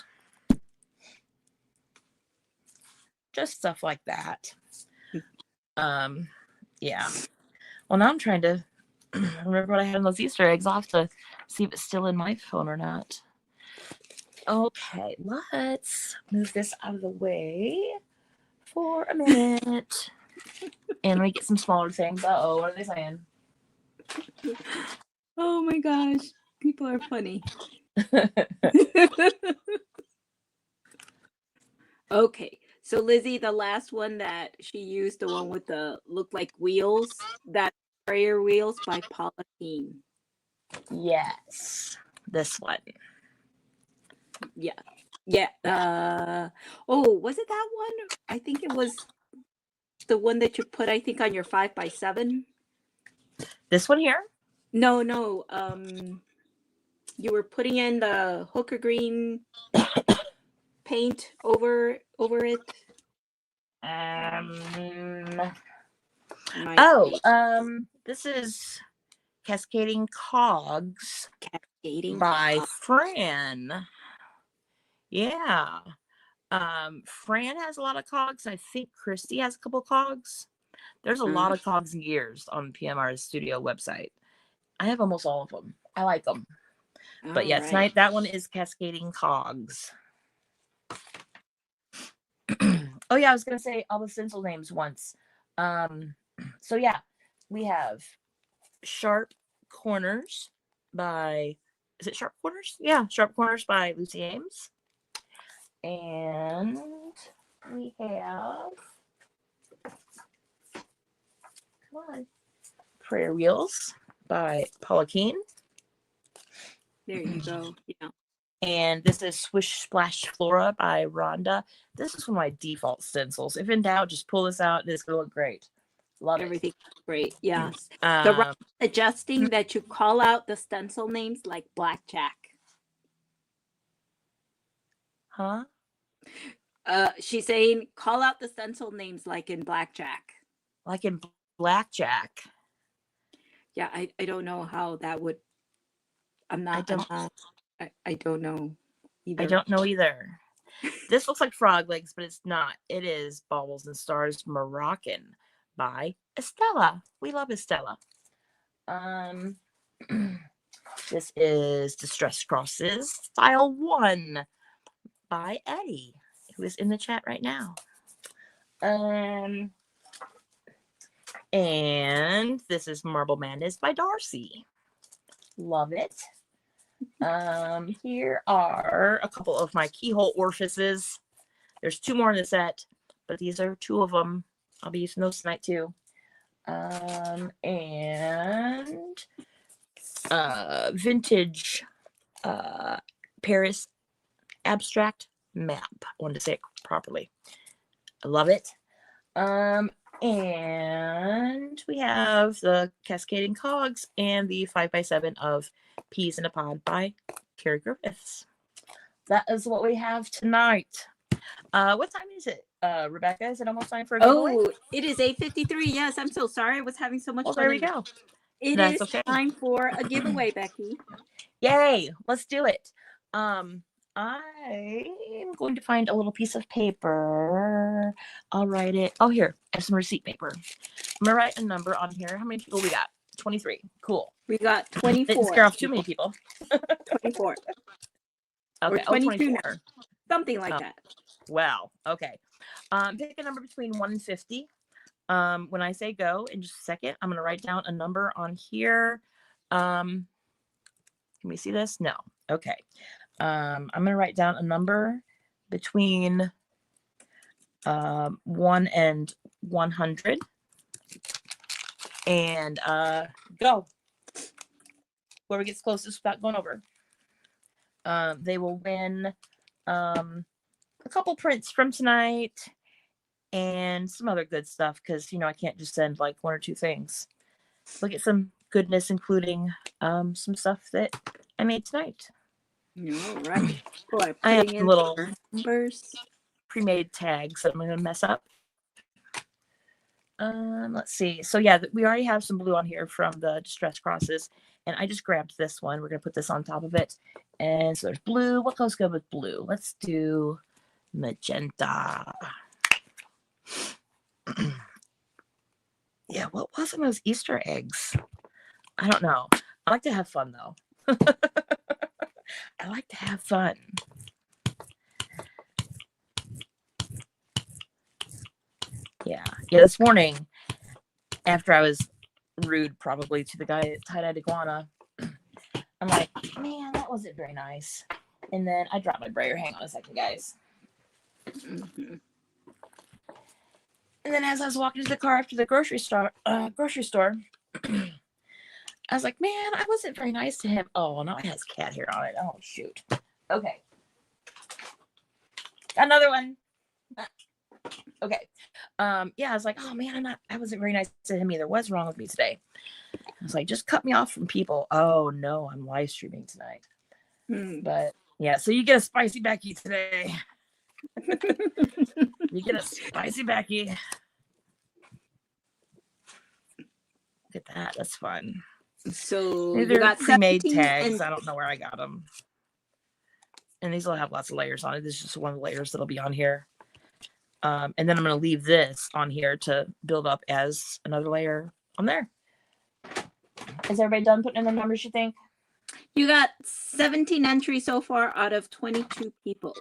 Just stuff like that. Yeah. Well, now I'm trying to remember what I had in those Easter eggs. I'll have to see if it's still in my phone or not. Okay, let's move this out of the way for a minute. And let me get some smaller things. Uh-oh, what are they saying? Oh my gosh, people are funny. Okay, so Lizzie, the last one that she used, the one with the look like wheels, that prayer wheels by Paulla. Yes, this one. Yeah. Oh, was it that one? I think it was the one that you put, I think, on your 5x7. This one here? No. You were putting in the hooker green paint over it. This is Cascading Cogs Cascading by Cogs. Fran. Yeah. Fran has a lot of cogs. I think Christy has a couple of cogs. There's a lot of cogs and gears on PMR's studio website. I have almost all of them. I like them. But yeah, tonight that one is Cascading Cogs. Oh yeah, I was gonna say all the stencil names once. So yeah, we have Sharp Corners by, is it Sharp Corners? Yeah, Sharp Corners by Lucy Ames. And we have, come on, Prayer Wheels by Paulla. There you go. Yeah. And this is Swish Splash Flora by Rhonda. This is one of my default stencils. If in doubt, just pull this out. It's gonna look great. Love Everything it. Great. Yes. The suggesting that you call out the stencil names like blackjack. Huh? She's saying call out the stencil names like in blackjack. Like in blackjack. Yeah, I don't know how that would. I don't know either. I don't know either. This looks like frog legs, but it's not. It is Baubles and Stars Moroccan by Estella. We love Estella. This is Distress Crosses Style 1 by Eddie, who is in the chat right now. And this is Marble Madness by Darcy. Love it. Here are a couple of my keyhole orifices. There's 2 more in the set, but these are 2 of them. I'll be using those tonight too. And vintage Paris abstract map. I wanted to say it properly. I love it. And we have the Cascading Cogs and the 5x7 of Peas in a Pod by Ceri Griffiths. That is what we have tonight. What time is it, Rebecca? Is it almost time for a giveaway? Oh, it is 8:53. Yes, I'm so sorry. I was having so much fun. There we go. It is time for a giveaway, Becky. Yay! Let's do it. I'm going to find a little piece of paper. I'll write it. Oh, here. I have some receipt paper. I'm going to write a number on here. How many people we got? 23. Cool. We got 24. Didn't scare off too many people. 24. Okay. Or 22. 24. Something like that. Wow. Okay. Pick a number between 1 and 50. When I say go in just a second, I'm going to write down a number on here. Can we see this? No. Okay. I'm going to write down a number between 1 and 100. And go. Whoever gets closest without going over. They will win a couple prints from tonight and some other good stuff because, you know, I can't just send like 1 or 2 things. Look at some goodness, including some stuff that I made tonight. All right. Boy, I have putting some in little numbers. pre-made tags that I'm going to mess up. Let's see. So yeah, we already have some blue on here from the distress crosses, and I just grabbed this one. We're going to put this on top of it. And so there's blue. What goes good with blue? Let's do magenta. Yeah, what was in those Easter eggs? I don't know. I like to have fun though. I like to have fun. Yeah. This morning, after I was rude probably to the guy at tie-dyed iguana, I'm like, man, that wasn't very nice. And then I dropped my brayer. Hang on a second, guys. Mm-hmm. And then as I was walking to the car after the grocery store, I was like, man, I wasn't very nice to him. Oh, now it has cat hair on it. Oh, shoot. Okay. Another one. Okay. Yeah, I was like, oh man, I wasn't very nice to him either. What's wrong with me today? I was like, just cut me off from people. Oh no, I'm live streaming tonight. But yeah, so you get a spicy Becky today. You get a spicy Becky. Look at that. That's fun. So These you are got pre-made 17 tags. and I don't know where I got them. And these will have lots of layers on it. This is just one of the layers that'll be on here. And then I'm going to leave this on here to build up as another layer on there. Is everybody done putting in the numbers, you think? you got 17 entries so far out of 22 people.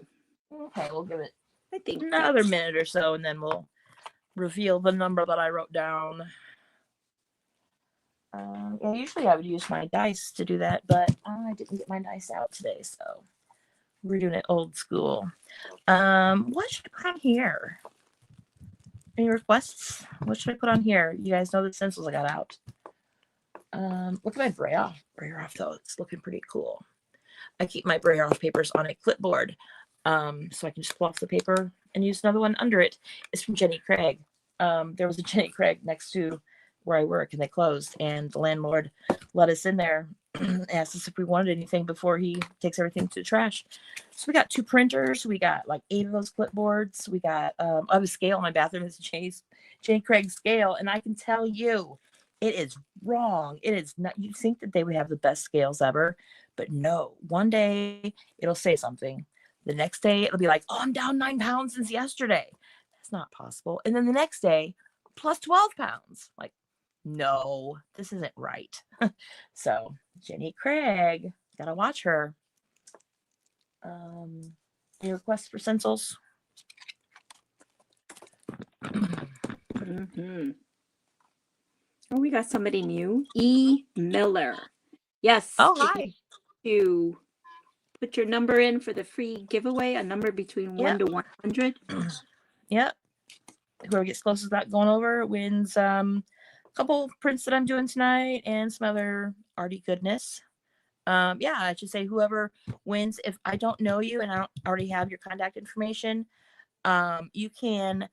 Okay, we'll give it I think another minute or so, and then we'll reveal the number that I wrote down. Yeah, usually I would use my dice to do that, but I didn't get my dice out today, so we're doing it old school. What should I put on here? Any requests? What should I put on here? You guys know the stencils I got out. Look at my brayer off though. It's looking pretty cool. I keep my brayer off papers on a clipboard, so I can just pull off the paper and use another one under it. It's from Jenny Craig. There was a Jenny Craig next to where I work, and they closed, and the landlord let us in there, asked us if we wanted anything before he takes everything to the trash. So we got 2 printers, we got like 8 of those clipboards, we got I have a scale in my bathroom. It's Jenny Craig scale, and I can tell you it is wrong. It is not. You think that they would have the best scales ever, but no. One day it'll say something, the next day it'll be like, oh, I'm down 9 pounds since yesterday. That's not possible. And then the next day plus 12 pounds. Like, no, this isn't right. So Jenny Craig, gotta watch her. Any requests for stencils? Mm-hmm. Oh, we got somebody new. E. Miller. Yes. Oh, hi. You put your number in for the free giveaway, a number between 1 to 100. Yep. Whoever gets closest to that going over wins a couple prints that I'm doing tonight and some other arty goodness. Yeah, I should say whoever wins. If I don't know you and I don't already have your contact information, you can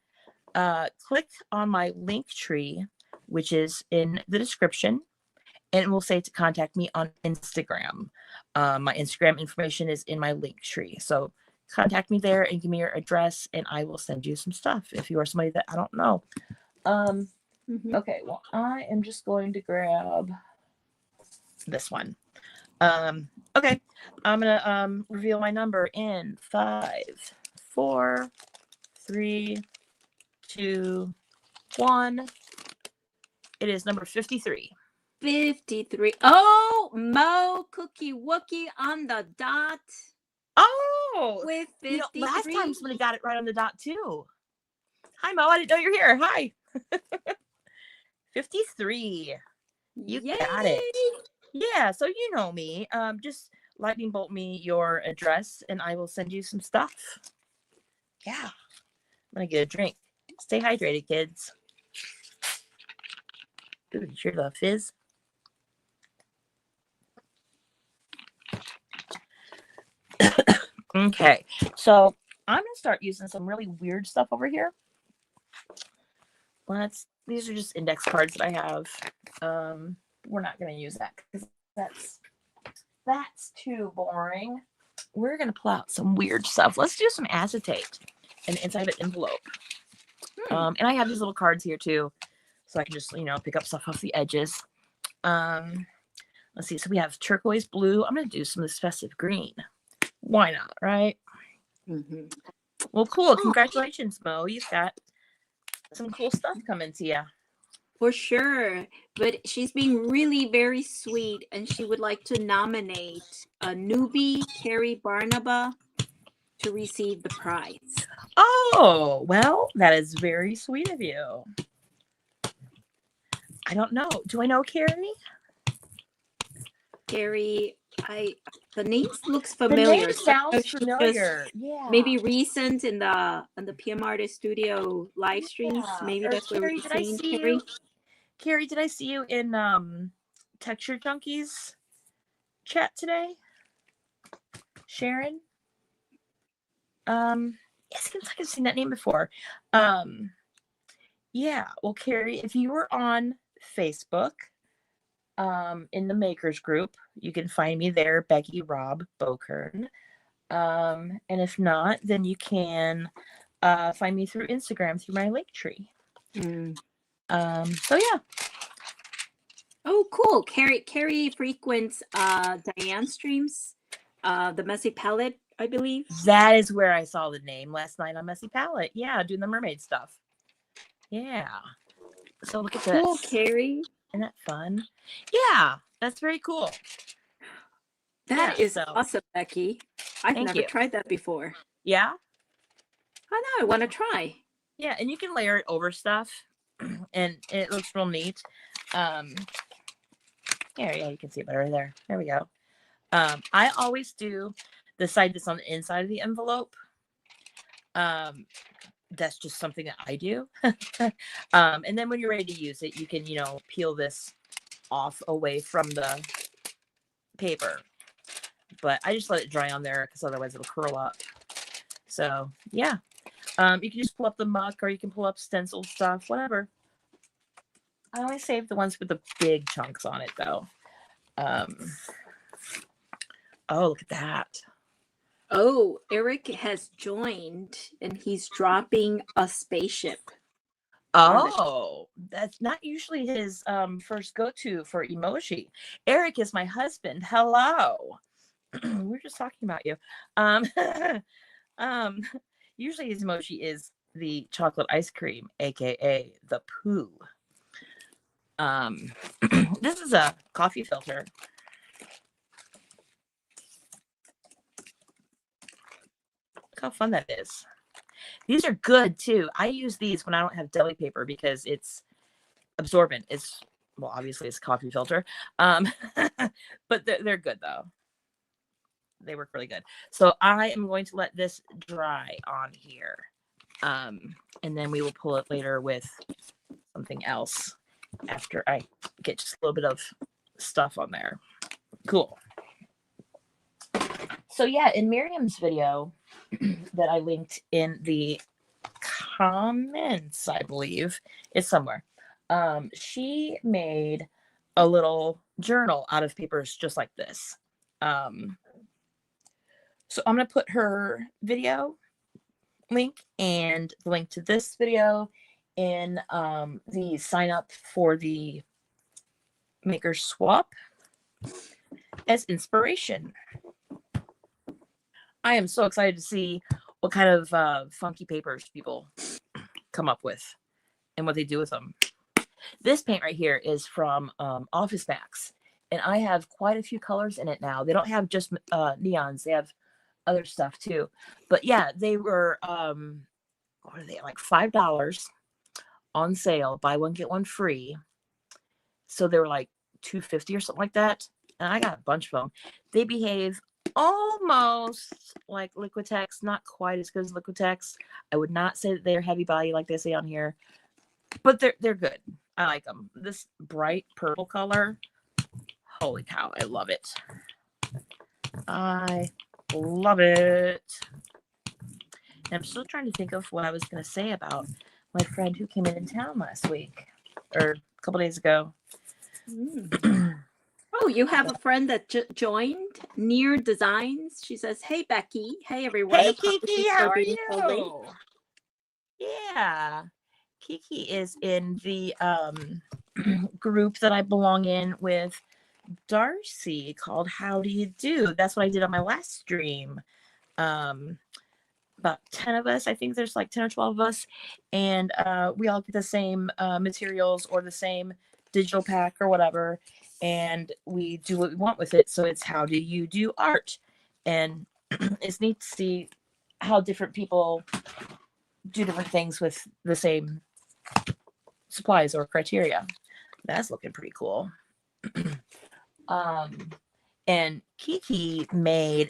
click on my link tree, which is in the description, and it will say to contact me on Instagram. My Instagram information is in my link tree. So contact me there and give me your address, and I will send you some stuff if you are somebody that I don't know. Okay, well, I am just going to grab this one. Okay, I'm gonna reveal my number in 5, 4, 3, 2, 1. It is number 53. 53. Oh, Mo Cookie Wookie on the dot. Oh, with 53. Last time somebody got it right on the dot too. Hi, Mo. I didn't know you're here. Hi. 53. You got it. Yeah, so you know me. Just lightning bolt me your address and I will send you some stuff. Yeah. I'm gonna get a drink. Stay hydrated, kids. Ooh, you sure love fizz? Okay, so I'm gonna start using some really weird stuff over here. these are just index cards that I have. We're not going to use that because that's too boring. We're going to pull out some weird stuff. Let's do some acetate and inside an envelope. And I have these little cards here too, so I can just, pick up stuff off the edges. Let's see. So we have turquoise blue. I'm going to do some of this festive green. Why not, right? Mm-hmm. Well, cool. Congratulations, Mo. You've got some cool stuff coming to you. For sure. But she's being really very sweet, and she would like to nominate a newbie, Carrie Barnaba, to receive the prize. Oh, well, that is very sweet of you. I don't know. Do I know Carrie? Carrie, the name looks familiar. The name sounds familiar. Yeah. Maybe recent in the PM Artist Studio live streams. Yeah. Maybe that's where we're seeing Carrie. Carrie, did I see you in Texture Junkies chat today? Sharon? Yes, it seems like I've seen that name before. Yeah. Well, Carrie, if you were on Facebook, in the makers group, you can find me there, Becky Rob Bokern. And if not, then you can find me through Instagram through my link tree. So yeah. Oh, cool. Carrie frequents Diane streams, the Messy Palette, I believe. That is where I saw the name last night on Messy Palette. Yeah, doing the mermaid stuff. Yeah. So look at this. Cool, Carrie. Isn't that fun? Yeah, that's very cool. That is awesome, Becky. I've never tried that before. Yeah? I know, I want to try. Yeah, and you can layer it over stuff, and it looks real neat. Yeah, you can see it better right there. There we go. I always do the side that's on the inside of the envelope. That's just something that I do. And then when you're ready to use it, you can, peel this off away from the paper. But I just let it dry on there because otherwise it'll curl up. So, yeah. You can just pull up the muck or you can pull up stencil stuff, whatever. I always save the ones with the big chunks on it, though. Oh, look at that. Oh, Eric has joined and he's dropping a spaceship. Oh, that's not usually his first go-to for emoji. Eric is my husband. Hello. We're just talking about you. Usually his emoji is the chocolate ice cream, aka the poo. This is a coffee filter. Look how fun that is. These are good too. I use these when I don't have deli paper because it's absorbent. Obviously it's a coffee filter. But they're good though. They work really good. So I am going to let this dry on here. And then we will pull it later with something else after I get just a little bit of stuff on there. Cool. So yeah, in Miriam's video that I linked in the comments, I believe, it's somewhere. She made a little journal out of papers just like this. So I'm going to put her video link and the link to this video in the sign up for the Maker Swap as inspiration. I am so excited to see what kind of funky papers people come up with and what they do with them. This paint right here is from Office Max, and I have quite a few colors in it now. They don't have just neons. They have other stuff too. But yeah, they were, what are they, like $5 on sale. Buy one, get one free. So they were like $2.50 or something like that. And I got a bunch of them. They behave almost like Liquitex, not quite as good as Liquitex. I would not say that they're heavy body like they say on here, but they're good. I like them. This bright purple color, holy cow, I love it. I love it. And I'm still trying to think of what I was going to say about my friend who came in town last week or a couple days ago. Oh, you have a friend that joined Near Designs. She says, "Hey Becky, hey everyone. Hey Apologies Kiki, for how are being so late." you? Yeah, Kiki is in the group that I belong in with Darcy called How Do You Do? That's what I did on my last stream. About 10 of us, I think there's like 10 or 12 of us, and we all get the same materials or the same digital pack or whatever, and we do what we want with it. So it's How Do You Do art, and it's neat to see how different people do different things with the same supplies or criteria. That's looking pretty cool. And Kiki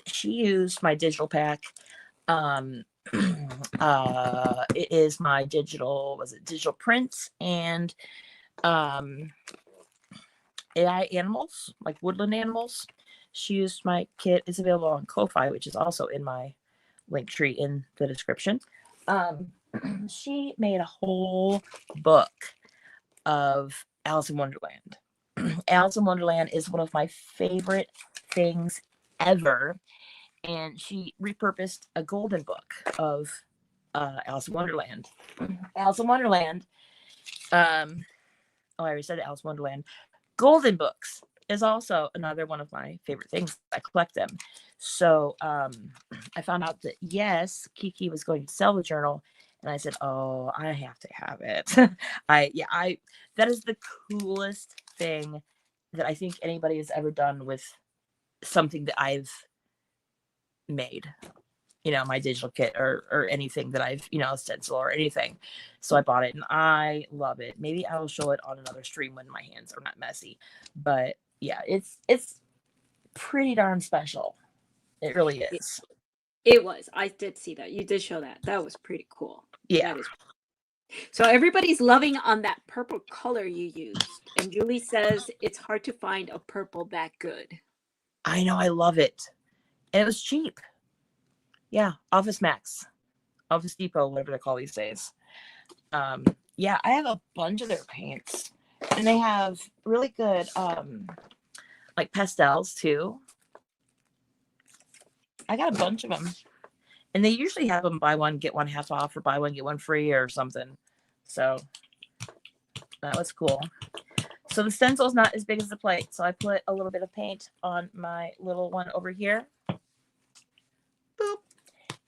she used my digital pack. It is my digital prints and AI animals, like woodland animals. She used my kit. It's available on Ko-Fi, which is also in my link tree in the description. She made a whole book of Alice in Wonderland. Alice in Wonderland is one of my favorite things ever. And she repurposed a golden book of Alice in Wonderland. Alice in Wonderland. I already said Alice in Wonderland. Golden books is also another one of my favorite things. I collect them. So I found out that yes, Kiki was going to sell the journal, and I said, "Oh, I have to have it." That is the coolest thing that I think anybody has ever done with something that I've made. My digital kit or anything that I've, stencil or anything. So I bought it and I love it. Maybe I will show it on another stream when my hands are not messy. But yeah, it's pretty darn special. It really is. It was. I did see that. You did show that. That was pretty cool. Yeah. So everybody's loving on that purple color you used. And Julie says it's hard to find a purple that good. I know. I love it. And it was cheap. Yeah. Office Max. Office Depot, whatever they call these days. Yeah, I have a bunch of their paints. And they have really good like pastels too. I got a bunch of them. And they usually have them buy one, get one half off, or buy one, get one free or something. So that was cool. So the stencil is not as big as the plate. So I put a little bit of paint on my little one over here. Boop.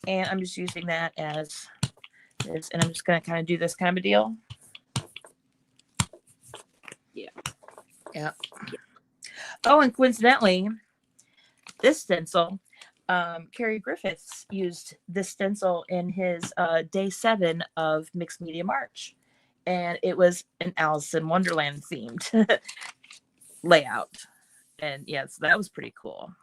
And I'm just using that as this. And I'm just going to kind of do this kind of a deal. Yeah. Oh, and coincidentally, this stencil, Kerry Griffiths used this stencil in his day 7 of Mixed Media March. And it was an Alice in Wonderland themed layout. And yes, that was pretty cool.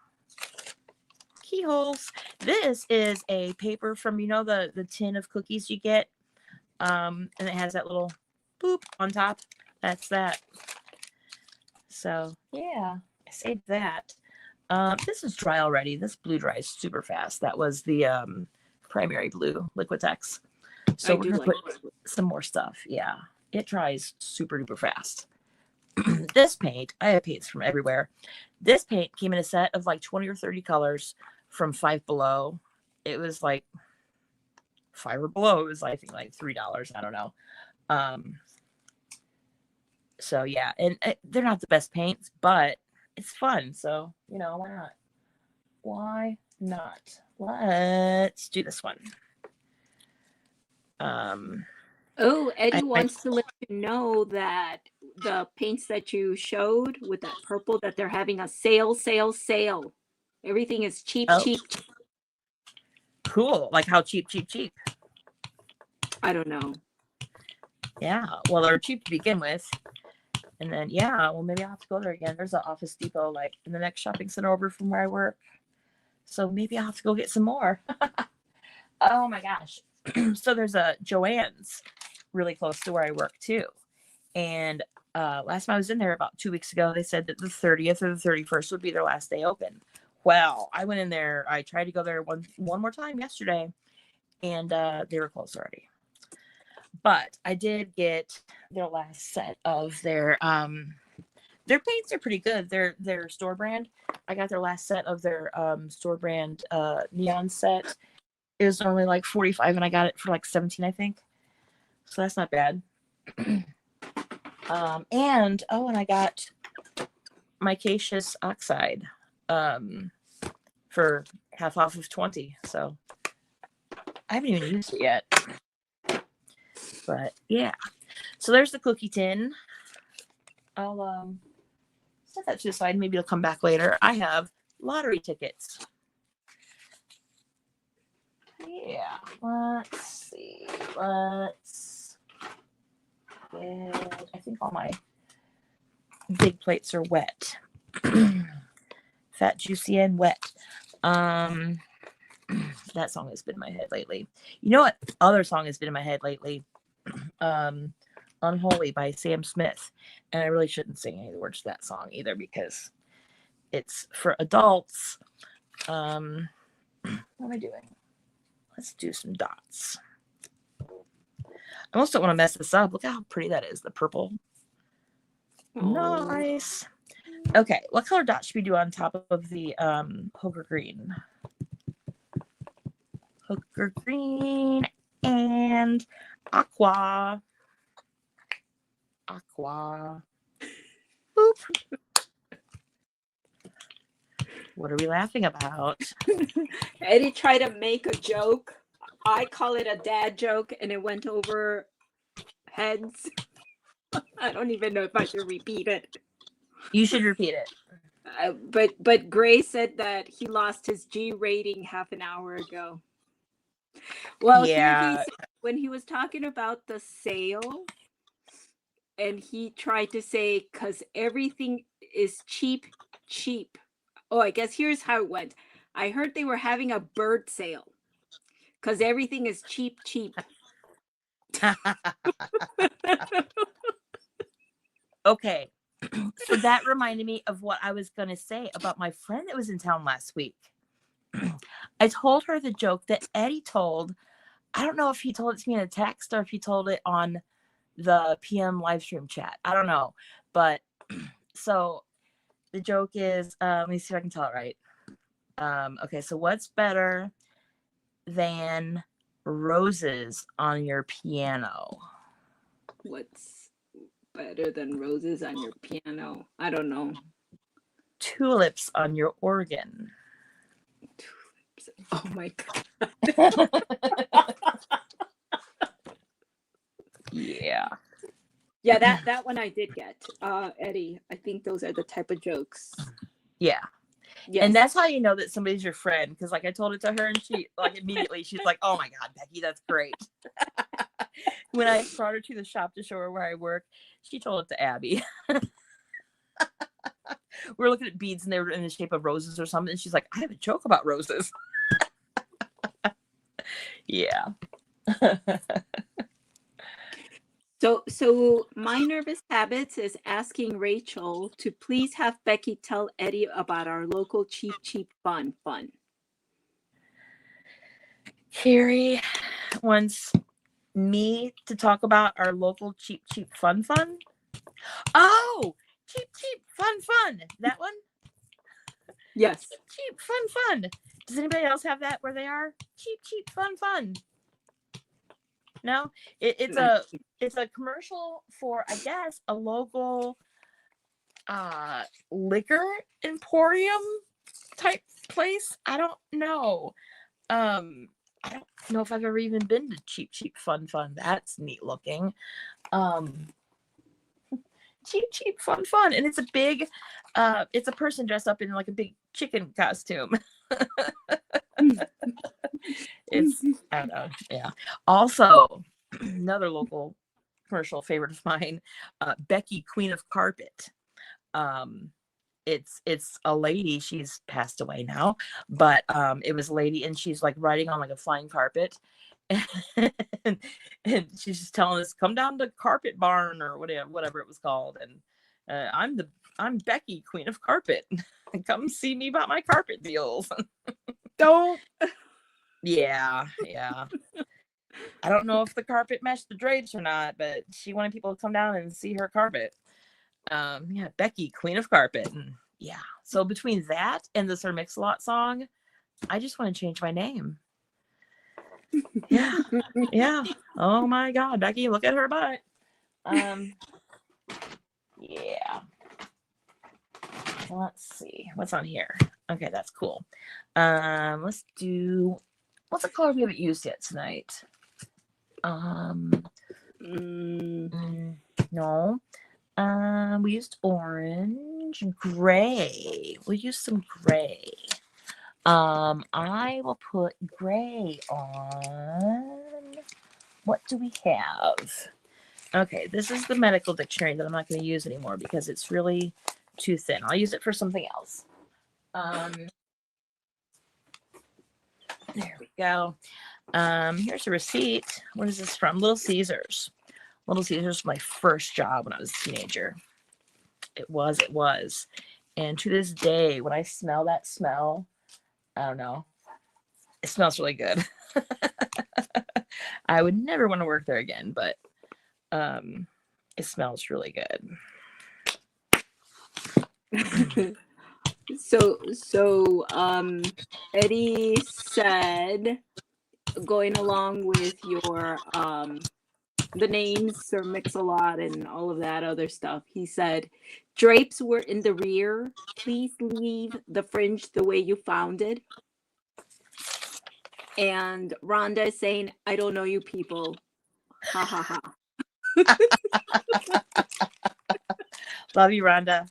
Keyholes. This is a paper from, the tin of cookies you get. And it has that little boop on top. That's that. So, yeah, I saved that. This is dry already. This blue dries super fast. That was the primary blue Liquitex. So we're going to put some more stuff. Yeah, it dries super duper fast. This paint, I have paints from everywhere. This paint came in a set of like 20 or 30 colors from Five Below. It was like Five or Below. It was, I think, like $3. I don't know. So yeah, and they're not the best paints, but it's fun. So, why not? Why not? Let's do this one. Eddie wants to let you know that the paints that you showed with that purple, that they're having a sale. Everything is cheap. Cool. Like how cheap? I don't know. Yeah. Well, they're cheap to begin with. And then, maybe I'll have to go there again. There's an Office Depot, like, in the next shopping center over from where I work. So maybe I'll have to go get some more. Oh, my gosh. So there's a Joann's really close to where I work, too. And last time I was in there about 2 weeks ago, they said that the 30th or the 31st would be their last day open. Well, I went in there. I tried to go there one more time yesterday, and they were closed already. But I did get their last set of their paints are pretty good. They're store brand. I got their last set of their store brand neon set. It was only like 45 and I got it for like 17, I think. So that's not bad. And I got micaceous oxide for half off of 20. So I haven't even used it yet. But yeah. So there's the cookie tin. I'll set that to the side. Maybe it'll come back later. I have lottery tickets. Yeah. Let's see. Let's get, I think all my big plates are wet. Fat, juicy, and wet. That song has been in my head lately. You know what other song has been in my head lately? Unholy by Sam Smith. And I really shouldn't sing any of the words to that song either because it's for adults. What am I doing? Let's do some dots. I almost don't want to mess this up. Look how pretty that is, the purple. Nice. Okay, what color dot should we do on top of the Hooker green? Hooker green and aqua. Aqua. Boop. What are we laughing about? Eddie tried to make a joke. I call it a dad joke, and it went over heads. I don't even know if I should repeat it. You should repeat it. But Gray said that he lost his G rating half an hour ago. Well, yeah. Here he said, when he was talking about the sale, and he tried to say, because everything is cheap. Oh, I guess here's how it went. I heard they were having a bird sale because everything is cheap. Okay. So that reminded me of what I was going to say about my friend that was in town last week. I told her the joke that Eddie told. I don't know if he told it to me in a text or if he told it on the PM live stream chat. I don't know. But so the joke is, let me see if I can tell it right. Okay, so what's better than roses on your piano? What's better than roses on your piano? I don't know. Tulips on your organ. Tulips. Oh my God. Yeah. Yeah, that one I did get. Eddie, I think those are the type of jokes. Yeah. Yes. And that's how you know that somebody's your friend. Because like I told it to her and she like immediately she's like, oh my God, Becky, that's great. When I brought her to the shop to show her where I work, she told it to Abby. We're looking at beads and they were in the shape of roses or something. And she's like, I have a joke about roses. Yeah. So my nervous habits is asking Rachel to please have Becky tell Eddie about our local cheap fun. Ceri wants me to talk about our local cheap fun. Oh, cheap fun. That one? Yes. Cheap fun. Does anybody else have that where they are? Cheap fun. No, it's a commercial for, I guess, a local liquor emporium type place. I don't know. I don't know if I've ever even been to cheap fun. That's neat looking. Cheap fun, and it's a big it's a person dressed up in like a big chicken costume. It's, I don't know. Yeah. Also, another local commercial favorite of mine, Becky, Queen of Carpet. It's a lady. She's passed away now, but it was a lady, and she's like riding on like a flying carpet, and she's just telling us, "Come down to Carpet Barn," or whatever it was called, and I'm Becky, Queen of Carpet. Come see me about my carpet deals. Don't. Yeah. I don't know if the carpet matched the drapes or not, but she wanted people to come down and see her carpet. Yeah, Becky, Queen of Carpet. And yeah. So between that and the Sir Mix-a-Lot song, I just want to change my name. Yeah. Yeah. Oh my God, Becky, look at her butt. Yeah. Let's see what's on here. Okay, that's cool. Let's do, what's a color we haven't used yet tonight? No. We used orange and gray. We'll use some gray. I will put gray on. What do we have? Okay, this is the medical dictionary that I'm not going to use anymore because it's really too thin. I'll use it for something else. There we go. Here's a receipt. What is this from? Little Caesars. Little Caesars was my first job when I was a teenager. It was. And to this day, when I smell that smell, I don't know, it smells really good. I would never want to work there again, but it smells really good. So Eddie said, going along with your the names Sir Mix-a-Lot and all of that other stuff, he said, drapes were in the rear. Please leave the fringe the way you found it. And Rhonda is saying, I don't know you people. Ha ha ha. Love you, Rhonda.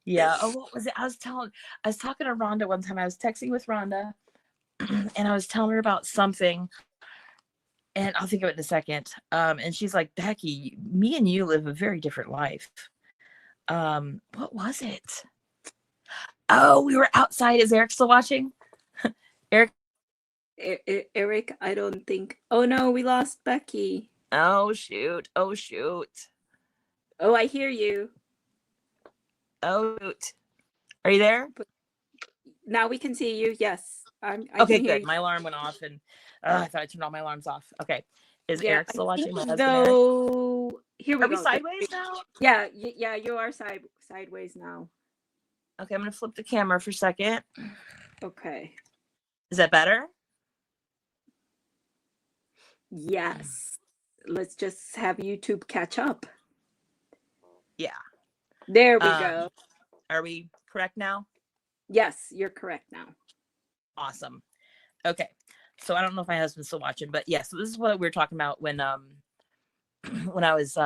Yeah. Oh, what was it? I was talking to Rhonda one time. I was texting with Rhonda and I was telling her about something, and I'll think of it in a second. And she's like, Becky, me and you live a very different life. What was it? Oh, we were outside. Is Eric still watching? Eric? Eric, I don't think. Oh no, we lost Becky. Oh shoot. Oh, I hear you. Oh, shoot. Are you there? Now we can see you. Yes. I okay, can hear good. you. My alarm went off, and I thought I turned all my alarms off. Okay. Is Eric still watching? My husband, Eric? Here we go. Are we sideways now? Yeah, you are sideways now. Okay, I'm going to flip the camera for a second. Okay. Is that better? Yes. Let's just have YouTube catch up. Yeah. There we go. Are we correct now? Yes, you're correct now. Awesome. Okay. So I don't know if my husband's still watching, but yeah, so this is what we were talking about when I was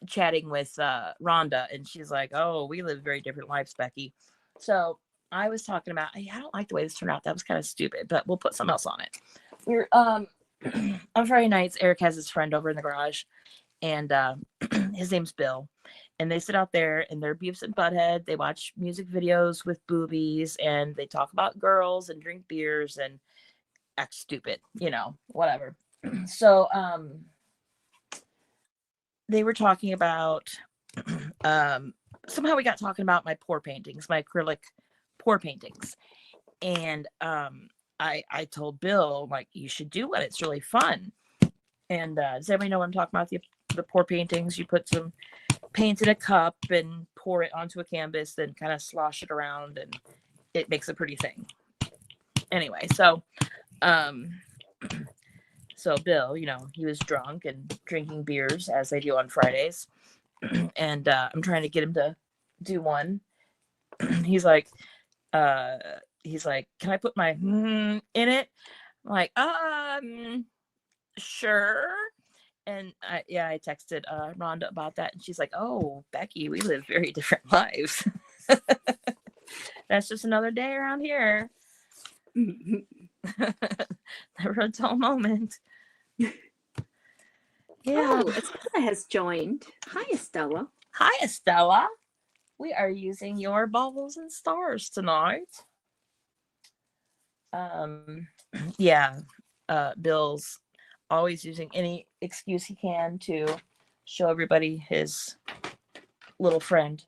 chatting with Rhonda, and she's like, oh, we live very different lives, Becky. So I was talking about, I don't like the way this turned out. That was kind of stupid, but we'll put something else on it. We're on Friday nights, Eric has his friend over in the garage, and his name's Bill. And they sit out there and they're Beavis and Butthead. They watch music videos with boobies, and they talk about girls and drink beers and act stupid, whatever. So they were talking about somehow we got talking about my pour paintings, my acrylic pour paintings. And I told Bill, like, you should do one. It's really fun. And does everybody know what I'm talking about? The pour paintings, you put some paint in a cup and pour it onto a canvas, then kind of slosh it around, and it makes a pretty thing. Anyway, so Bill, he was drunk and drinking beers as they do on Fridays. And I'm trying to get him to do one. He's like, can I put my in it? I'm like, sure. And I texted Rhonda about that, and she's like, oh, Becky, we live very different lives. That's just another day around here. Never a dull moment. Yeah. Oh, Estella has joined. Hi, Estella. Hi, Estella. We are using your Baubles and Stars tonight. Yeah. Bill's always using any excuse he can to show everybody his little friend.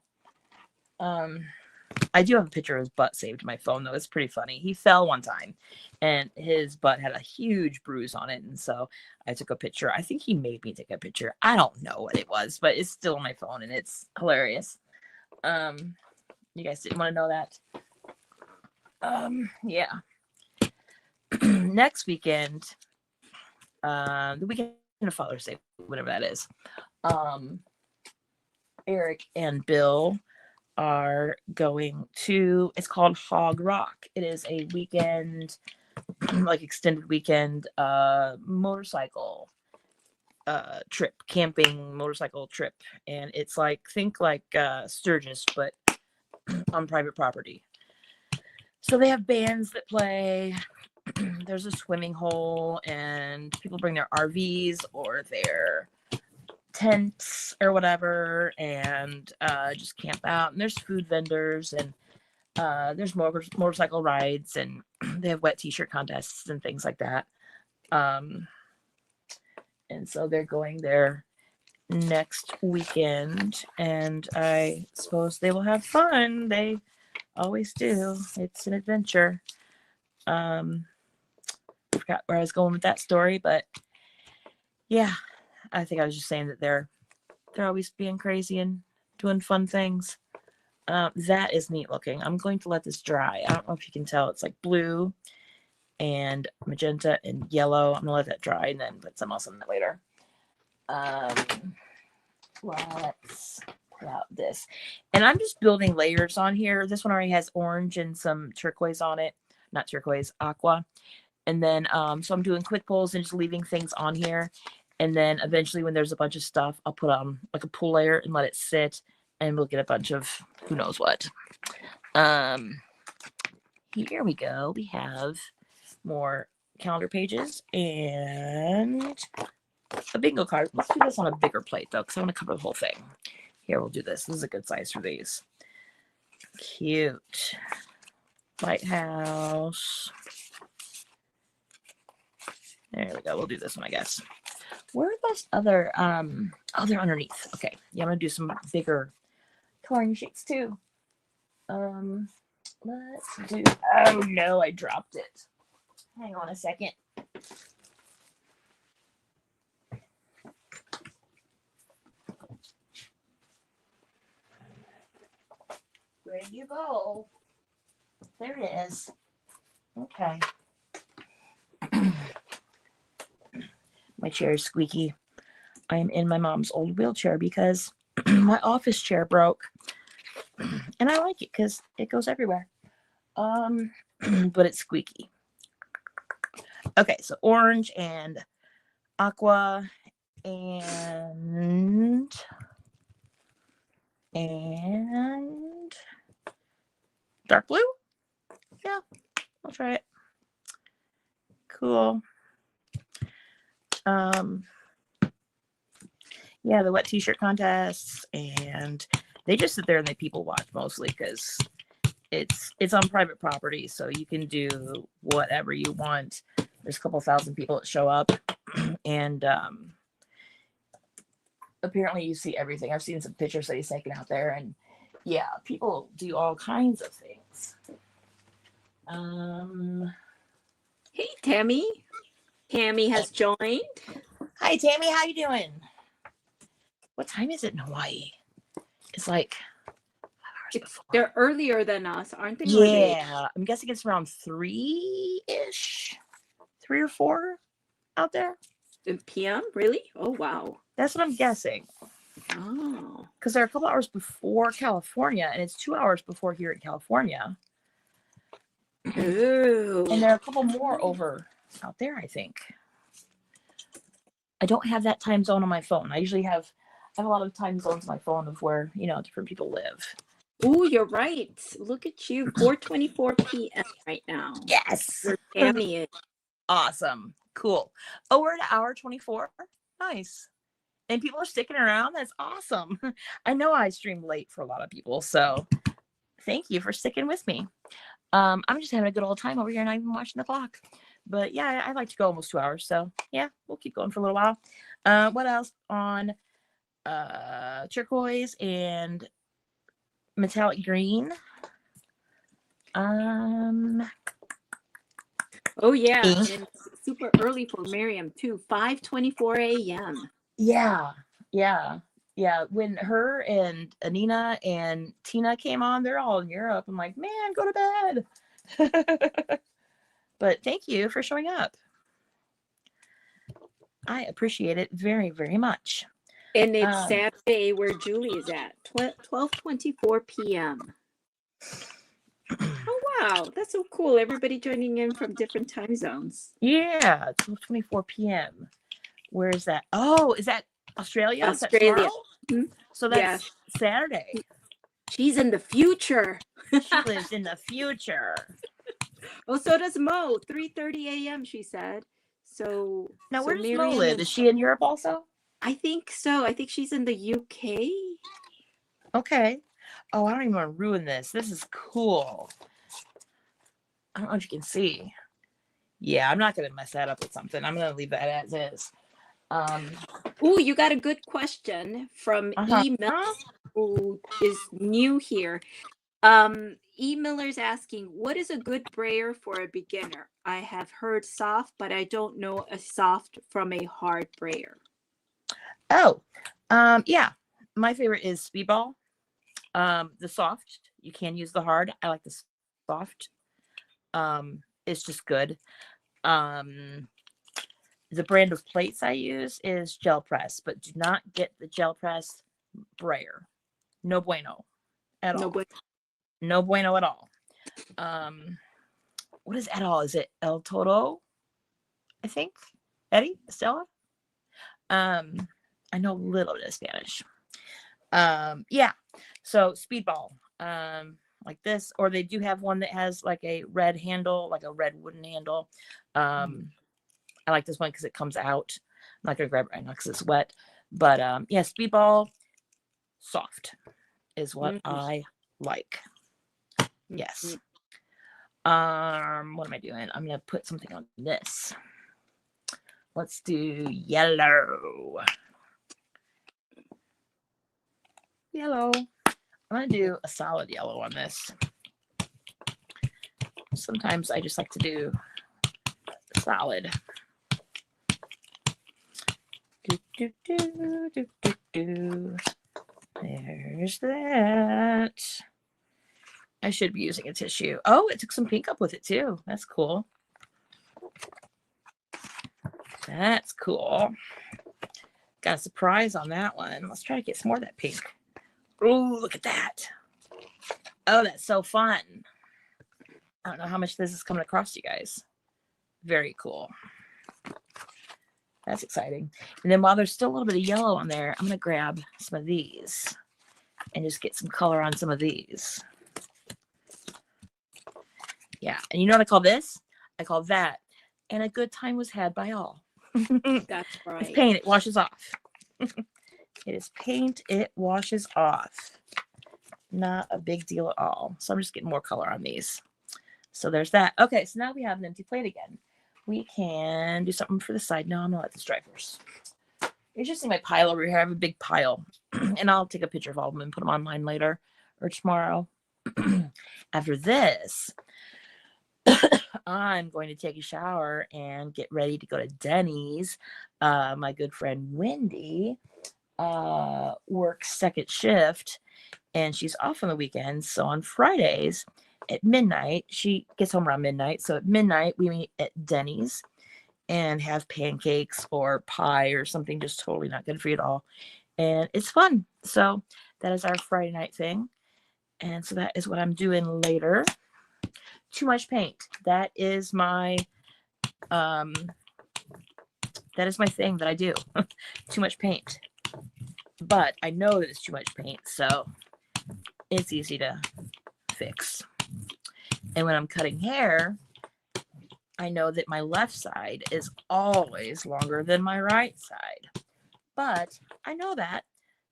I do have a picture of his butt saved to my phone, though. It's pretty funny. He fell one time, and his butt had a huge bruise on it, and so I took a picture. I think he made me take a picture. I don't know what it was, but it's still on my phone, and it's hilarious. You guys didn't want to know that? Yeah. Next weekend, the weekend of Father's Day, whatever that is, Eric and Bill are going to, it's called Hog Rock. It is a weekend, like extended weekend motorcycle trip, camping motorcycle trip. And it's like, think like Sturgis, but on private property. So they have bands that play. There's a swimming hole, and people bring their RVs or their tents or whatever, and just camp out. And there's food vendors, and there's motorcycle rides, and they have wet t-shirt contests and things like that. And so they're going there next weekend, and I suppose they will have fun. They always do. It's an adventure. I forgot where I was going with that story, but yeah, I think I was just saying that they're always being crazy and doing fun things. That is neat looking. I'm going to let this dry. I don't know if you can tell. It's like blue and magenta and yellow. I'm gonna let that dry and then put some else on it later. Let's pull out this. And I'm just building layers on here. This one already has orange and some turquoise on it. Not turquoise, aqua. And then, so I'm doing quick pulls and just leaving things on here. And then eventually when there's a bunch of stuff, I'll put on like a pull layer and let it sit, and we'll get a bunch of who knows what. Here we go. We have more calendar pages and a bingo card. Let's do this on a bigger plate though, because I want to cover the whole thing. Here, we'll do this. This is a good size for these. Cute. Lighthouse. There we go. We'll do this one, I guess. Where are those other, oh, they're underneath. Okay. Yeah, I'm going to do some bigger coloring sheets too. Let's do, oh no, I dropped it. Hang on a second. Where'd you go? There it is. Okay. My chair is squeaky. I am in my mom's old wheelchair because my office chair broke. And I like it because it goes everywhere. But it's squeaky. Okay, so orange and aqua and dark blue. Yeah, I'll try it. Cool. Yeah, the wet t-shirt contests, and they just sit there and they people watch mostly because it's on private property, so you can do whatever you want. There's a couple thousand people that show up, and apparently you see everything. I've seen some pictures that he's taken out there, and yeah, people do all kinds of things. Hey, Tammy. Tammy has joined. Hi, Tammy. How you doing? What time is it in Hawaii? It's like 5 hours before. They're earlier than us, aren't they? Yeah, I'm guessing it's around 3-ish, 3 or 4 out there. In PM? Really? Oh, wow. That's what I'm guessing. Oh. Because they're a couple hours before California, and it's 2 hours before here in California. Ooh. And there are a couple more over out there, I think. I don't have that time zone on my phone. I usually have a lot of time zones on my phone of where, different people live. Ooh, you're right. Look at you. 4:24 p.m. right now. Yes. Where Tammy is. Awesome. Cool. Oh, we're at hour 24. Nice. And people are sticking around. That's awesome. I know I streamed late for a lot of people, so thank you for sticking with me. I'm just having a good old time over here, not even watching the clock. But yeah, I like to go almost 2 hours, so yeah, we'll keep going for a little while. What else on turquoise and metallic green? Oh yeah, ink. and it's super early for Miriam too. 5:24 a.m. Yeah, yeah, yeah. When her and Anina and Tina came on, they're all in Europe. I'm like, man, go to bed. But thank you for showing up. I appreciate it very, very much. And it's Saturday where Julie is at 12:24 p.m. Oh wow, that's so cool. Everybody joining in from different time zones. Yeah, 12:24 p.m. Where is that? Oh, is that Australia? Is that Australia. tomorrow? Hmm? So that's Saturday. She's in the future. She lives in the future. Oh, so does Mo. 3:30 a.m. she said. So Now, where does Mo Miriam live? Is she in Europe also? I think so. I think she's in the UK. Okay. Oh, I don't even want to ruin this. This is cool. I don't know if you can see. Yeah, I'm not going to mess that up with something. I'm going to leave that as is. Oh, you got a good question from email who is new here. E-Miller's asking, what is a good brayer for a beginner? I have heard soft, but I don't know a soft from a hard brayer. Oh, yeah. My favorite is Speedball. The soft. You can use the hard. I like the soft. It's just good. The brand of plates I use is Gel Press, but do not get the Gel Press brayer. No bueno at all. No bueno at all. What is at all? Is it El Toro? I think. Eddie? Estella? I know a little bit of Spanish. Yeah. So Speedball. Like this, or they do have one that has like a red handle, like a red wooden handle. I like this one because it comes out. I'm not gonna grab it right now because it's wet. But yeah, Speedball soft is what I like. Yes. What am I doing? I'm gonna put something on this. Let's do yellow. Yellow. I'm gonna do a solid yellow on this. Sometimes I just like to do solid. There's that. I should be using a tissue. Oh, it took some pink up with it too. That's cool. That's cool. Got a surprise on that one. Let's try to get some more of that pink. Oh, look at that. Oh, that's so fun. I don't know how much this is coming across you guys. Very cool. That's exciting. And then while there's still a little bit of yellow on there, I'm going to grab some of these and just get some color on some of these. Yeah. And you know what I call this? I call that, and a good time was had by all. That's right. It's paint. It washes off. It is paint. It washes off. Not a big deal at all. So I'm just getting more color on these. So there's that. Okay. So now we have an empty plate again. We can do something for the side. No, I'm going to let this dry first. You should see my pile over here. I have a big pile. And I'll take a picture of all of them and put them on mine later or tomorrow. After this, I'm going to take a shower and get ready to go to Denny's. My good friend Wendy works second shift, and she's off on the weekends. So on Fridays at midnight, she gets home around midnight. So at midnight, we meet at Denny's and have pancakes or pie or something just totally not good for you at all. And it's fun. So that is our Friday night thing. And so that is what I'm doing later. Too much paint. That is my thing that I do. Too much paint. But I know that it's too much paint, so it's easy to fix. And when I'm cutting hair, I know that my left side is always longer than my right side. But I know that,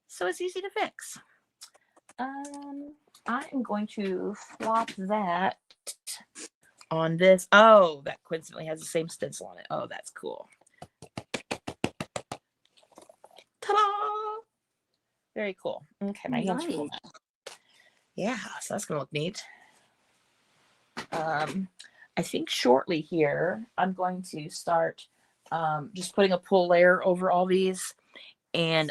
so it's easy to fix. I am going to flop that on this. Oh, that coincidentally has the same stencil on it. Oh, that's cool. Ta-da! Very cool. Okay, my hands are full now. Yeah, so that's gonna look neat. I think shortly here, I'm going to start just putting a pull layer over all these, and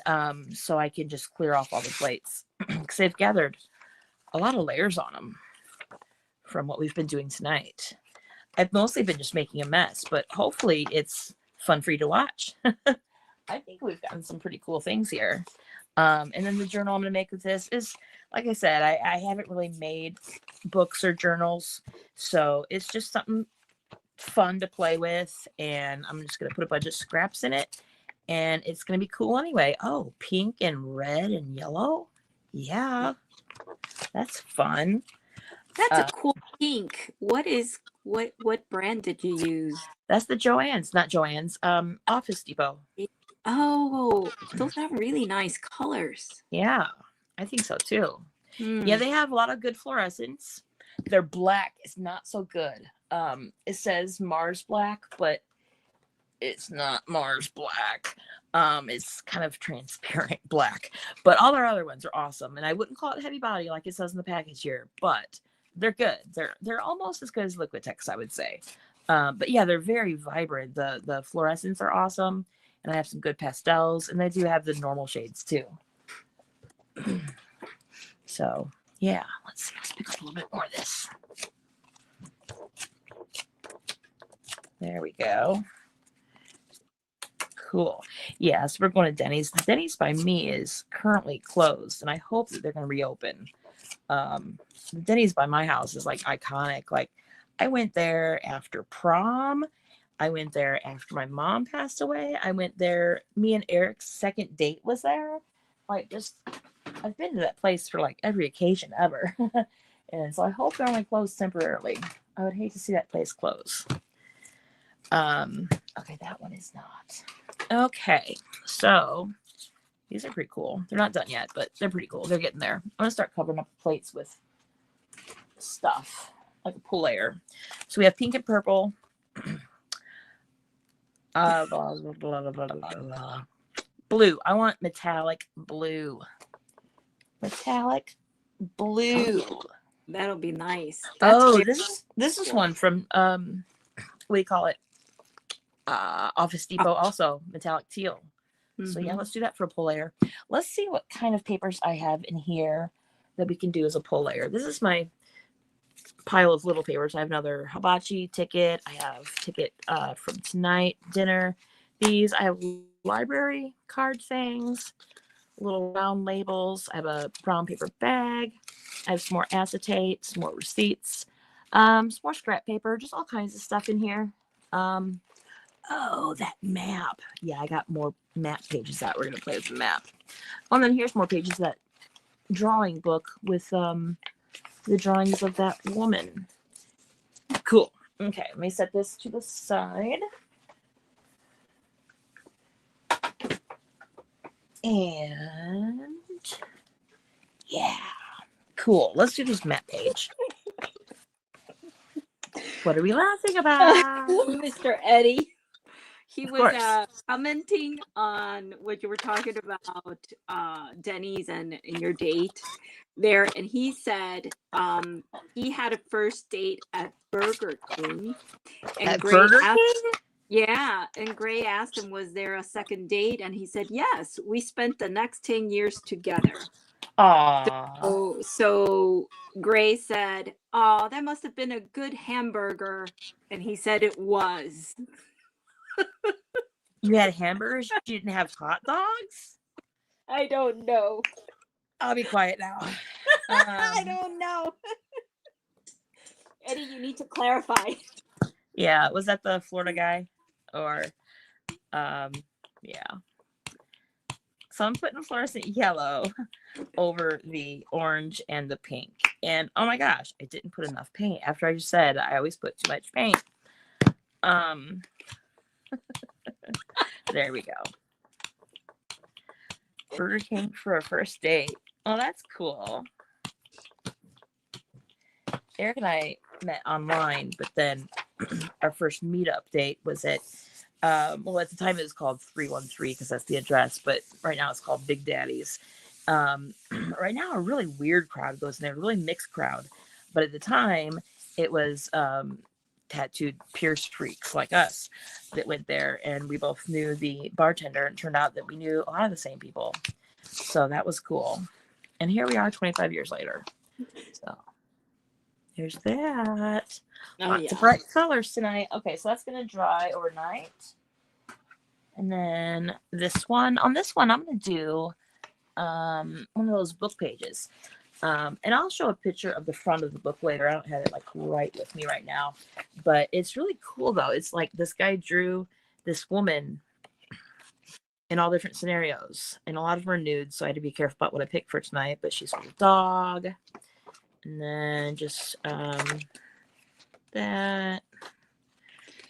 so I can just clear off all the plates because they've gathered a lot of layers on them from what we've been doing tonight. I've mostly been just making a mess, but hopefully it's fun for you to watch. I think we've gotten some pretty cool things here. And then the journal I'm going to make with this is, like I said, I haven't really made books or journals, so it's just something fun to play with, and I'm just going to put a bunch of scraps in it, and it's going to be cool anyway. Oh, pink and red and yellow. Yeah, that's fun. That's a cool pink. What brand did you use? That's the Joann's, not Joann's, Office Depot. Oh, those have really nice colors. Yeah, I think so too. Hmm. Yeah, they have a lot of good fluorescents. Their black is not so good. It says Mars black, but it's not Mars black. It's kind of transparent black, but all their other ones are awesome. And I wouldn't call it heavy body like it says in the package here, but they're good. They're almost as good as Liquitex, I would say. But yeah, they're very vibrant. The fluorescents are awesome, and I have some good pastels, and they do have the normal shades too. So yeah, let's see. Let's pick up a little bit more of this. There we go. Cool. Yeah, so we're going to Denny's. The Denny's by me is currently closed, and I hope that they're going to reopen. The Denny's by my house is like iconic. Like, I went there after prom. I went there after my mom passed away. I went there. Me and Eric's second date was there. Like, just, I've been to that place for like every occasion ever. And so I hope they're only closed temporarily. I would hate to see that place close. Okay, that one is not. Okay, so these are pretty cool. They're not done yet, but they're pretty cool. They're getting there. I'm gonna start covering up the plates with stuff like a pull layer. So we have pink and purple. Blue. I want metallic blue. Metallic blue. That'll be nice. This is one from what do you call it? Office Depot, also metallic teal. Mm-hmm. So yeah, let's do that for a pull layer. Let's see what kind of papers I have in here that we can do as a pull layer. This is my pile of little papers. I have another hibachi ticket. I have ticket from tonight dinner. These I have library card things, little round labels. I have a brown paper bag. I have some more acetate, some more receipts, some more scrap paper, just all kinds of stuff in here. Oh, that map. Yeah, I got more map pages out. We're going to play with the map. Oh, and then here's more pages of that drawing book with the drawings of that woman. Cool. Okay, let me set this to the side. And yeah, cool. Let's do this map page. What are we laughing about? Mr. Eddie. He was commenting on what you were talking about, Denny's and your date there. And he said he had a first date at Burger King. And at Burger King? Yeah. And Gray asked him, was there a second date? And he said, yes, we spent the next 10 years together. Aww. So Gray said, oh, that must have been a good hamburger. And he said it was. You had hamburgers? You didn't have hot dogs? I don't know. I'll be quiet now. I don't know. Eddie, you need to clarify. Yeah, was that the Florida guy? Or, yeah. So I'm putting fluorescent yellow over the orange and the pink. And oh my gosh, I didn't put enough paint. After I just said I always put too much paint. There we go. Burger King for a first date. Oh, that's cool. Eric and I met online, but then our first meetup date was at, well, at the time it was called 313 because that's the address, but right now it's called Big Daddy's. Right now a really weird crowd goes in there, a really mixed crowd. But at the time, it was tattooed pierce freaks like us that went there, and we both knew the bartender, and it turned out that we knew a lot of the same people. So that was cool. And here we are 25 years later. So here's that. Lots of bright colors tonight. Okay, so that's going to dry overnight. And then on this one, I'm going to do one of those book pages. And I'll show a picture of the front of the book later. I don't have it like right with me right now, but it's really cool though. It's like this guy drew this woman in all different scenarios, and a lot of them are nude, so I had to be careful about what I picked for tonight. But she's with a dog, and then just that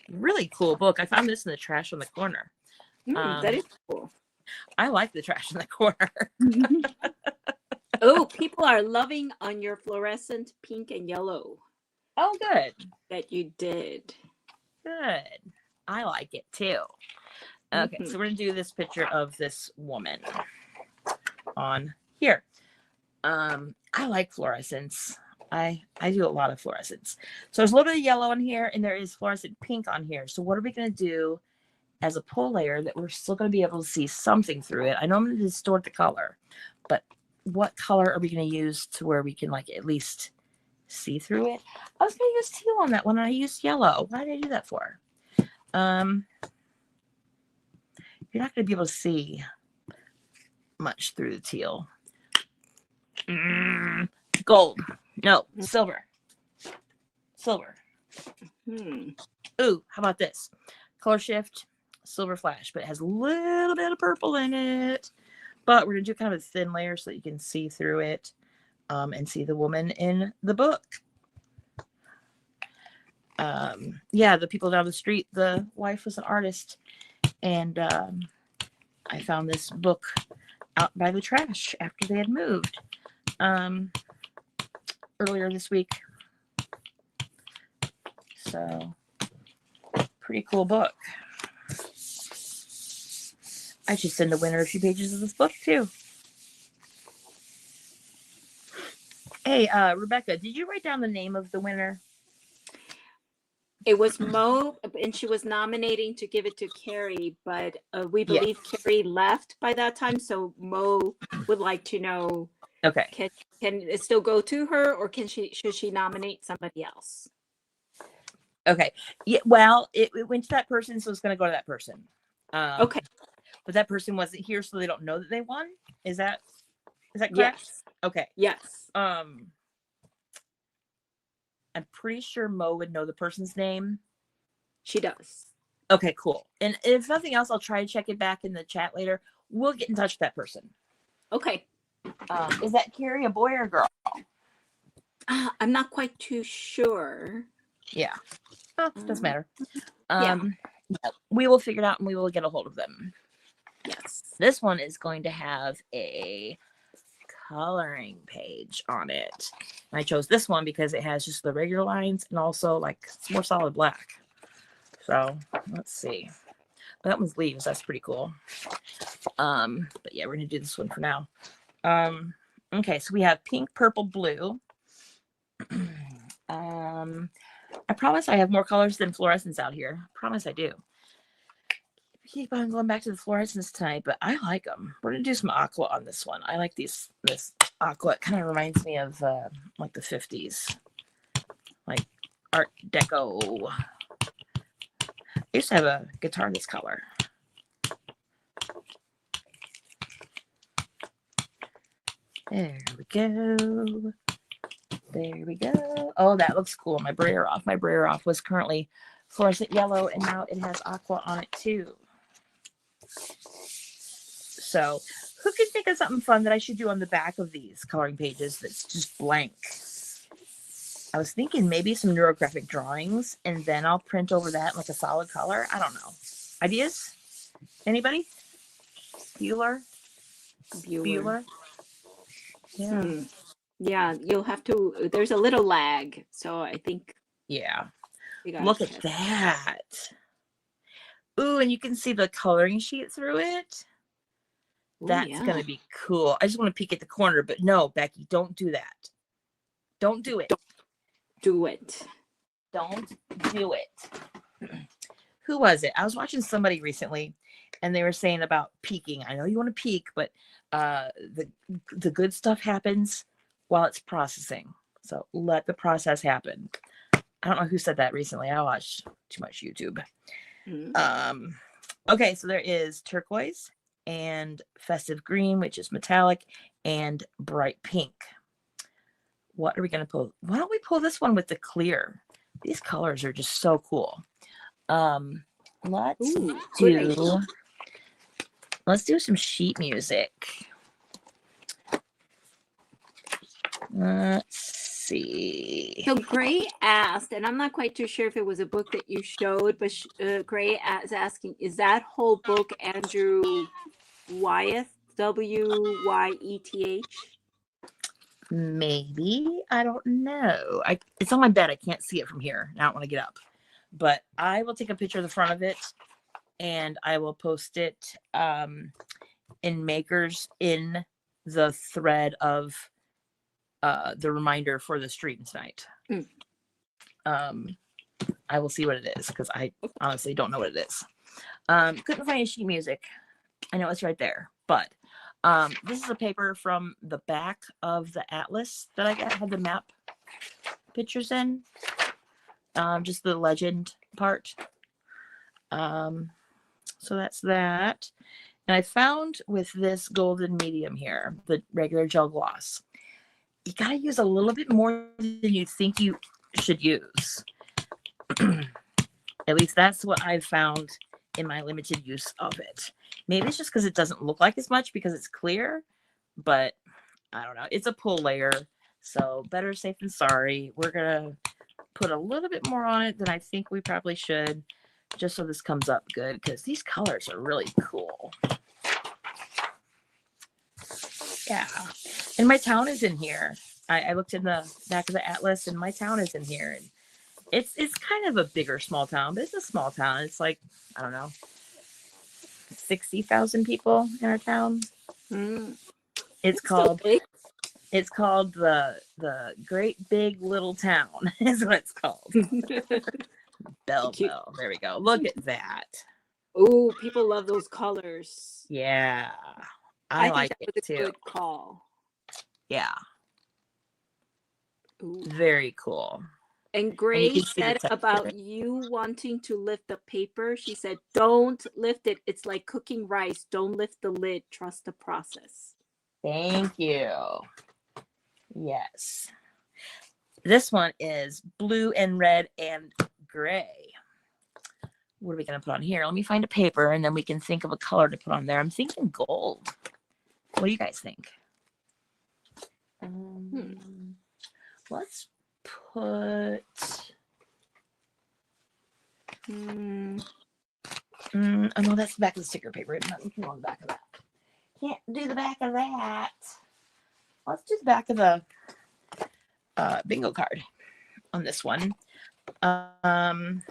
really cool book. I found this in the trash on the corner. That is cool. I like the trash in the corner. Oh, people are loving on your fluorescent pink and yellow. Oh, good. That you did. Good. I like it too. Okay, so we're going to do this picture of this woman on here. I like fluorescence. I do a lot of fluorescence. So there's a little bit of yellow in here, and there is fluorescent pink on here. So what are we going to do as a pull layer that we're still going to be able to see something through it? I know I'm going to distort the color, but what color are we going to use to where we can like at least see through it? I was going to use teal on that one, and I used yellow. Why did I do that for? You're not going to be able to see much through the teal. Gold. No, silver. Silver. Ooh, how about this? Color shift, silver flash, but it has a little bit of purple in it. But we're going to do kind of a thin layer so that you can see through it and see the woman in the book. Yeah, the people down the street, the wife was an artist. And I found this book out by the trash after they had moved earlier this week. So, pretty cool book. I should send the winner a few pages of this book too. Hey, Rebecca, did you write down the name of the winner? It was Mo, and she was nominating to give it to Ceri, but we believe Ceri left by that time. So Mo would like to know, okay, can it still go to her, or should she nominate somebody else? Okay. Yeah. Well, it went to that person, so it's going to go to that person. Okay. But that person wasn't here, so they don't know that they won. Is that correct? Yes. Okay. Yes. I'm pretty sure Mo would know the person's name. She does. Okay, cool. And if nothing else, I'll try to check it back in the chat later. We'll get in touch with that person. Okay. Is that Ceri a boy or a girl? I'm not quite too sure. Yeah. Oh, doesn't matter. Yeah, we will figure it out and we will get a hold of them. Yes. This one is going to have a coloring page on it. And I chose this one because it has just the regular lines and also like it's more solid black. So let's see. That one's leaves. That's pretty cool. But yeah, we're gonna do this one for now. Okay, so we have pink, purple, blue. I promise I have more colors than fluorescence out here. I promise I do. Keep on going back to the fluorescence tonight, but I like them. We're gonna do some aqua on this one. I like this aqua. It kind of reminds me of like the 50s, like Art Deco. I used to have a guitar this color. There we go. There we go. Oh, that looks cool. My brayer off. My brayer off was currently fluorescent yellow, and now it has aqua on it too. So who can think of something fun that I should do on the back of these coloring pages that's just blank? I was thinking maybe some neurographic drawings, and then I'll print over that like a solid color. I don't know. Ideas? Anybody? Bueller? Yeah. Yeah, you'll have to. There's a little lag, so I think. Yeah. Look at that. Ooh, and you can see the coloring sheet through it. That's going to be cool. I just want to peek at the corner, but no, Becky, don't do that. Don't do it. do it. Don't do it. Who was it? I was watching somebody recently and they were saying about peaking. I know you want to peak, but the good stuff happens while it's processing. So let the process happen. I don't know who said that recently. I watched too much YouTube. Mm. Okay, so there is turquoise and festive green, which is metallic, and bright pink. What are we going to pull? Why don't we pull this one with the clear? These colors are just so cool. Let's do some sheet music. Let's see. So Gray asked, and I'm not quite too sure if it was a book that you showed, but Gray is asking, is that whole book Andrew Wyeth, Wyeth? Maybe. I don't know. It's on my bed. I can't see it from here. I don't want to get up. But I will take a picture of the front of it and I will post it in Makers in the thread of the reminder for the stream tonight. I will see what it is because I honestly don't know what it is. Couldn't find any sheet music. I know it's right there, but this is a paper from the back of the atlas that I got, had the map pictures in, just the legend part. So that's that. And I found with this golden medium here, the regular gel gloss, you got to use a little bit more than you think you should use. At least that's what I've found in my limited use of it. Maybe it's just because it doesn't look like as much because it's clear, but I don't know. It's a pull layer, so better safe than sorry. We're going to put a little bit more on it than I think we probably should, just so this comes up good, because these colors are really cool. Yeah. And my town is in here. I looked in the back of the atlas and my town is in here. And it's kind of a bigger small town, but it's a small town. It's like, I don't know, 60,000 people in our town. It's called the Great Big Little Town is what it's called. Belleville. There we go. Look at that. Oh, people love those colors. Yeah. I like think that it was a too. good call. Yeah. Ooh. Very cool. And Grace said about you wanting to lift the paper. She said, don't lift it. It's like cooking rice. Don't lift the lid. Trust the process. Thank you. Yes. This one is blue and red and gray. What are we going to put on here? Let me find a paper and then we can think of a color to put on there. I'm thinking gold. What do you guys think? Let's put... oh no, that's the back of the sticker paper. It's not looking on the back of that. Can't do the back of that. Let's do the back of the bingo card on this one. What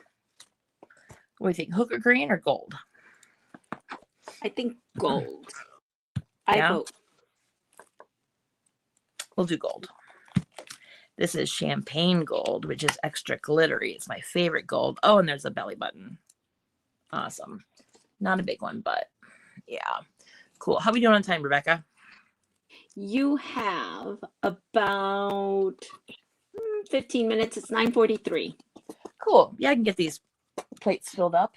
do you think? Hooker green or gold? I think gold. I vote. We'll do gold. This is champagne gold, which is extra glittery. It's my favorite gold. Oh, and there's a belly button. Awesome. Not a big one, but yeah. Cool. How are we doing on time, Rebecca? You have about 15 minutes. It's 9:43. Cool. Yeah, I can get these plates filled up.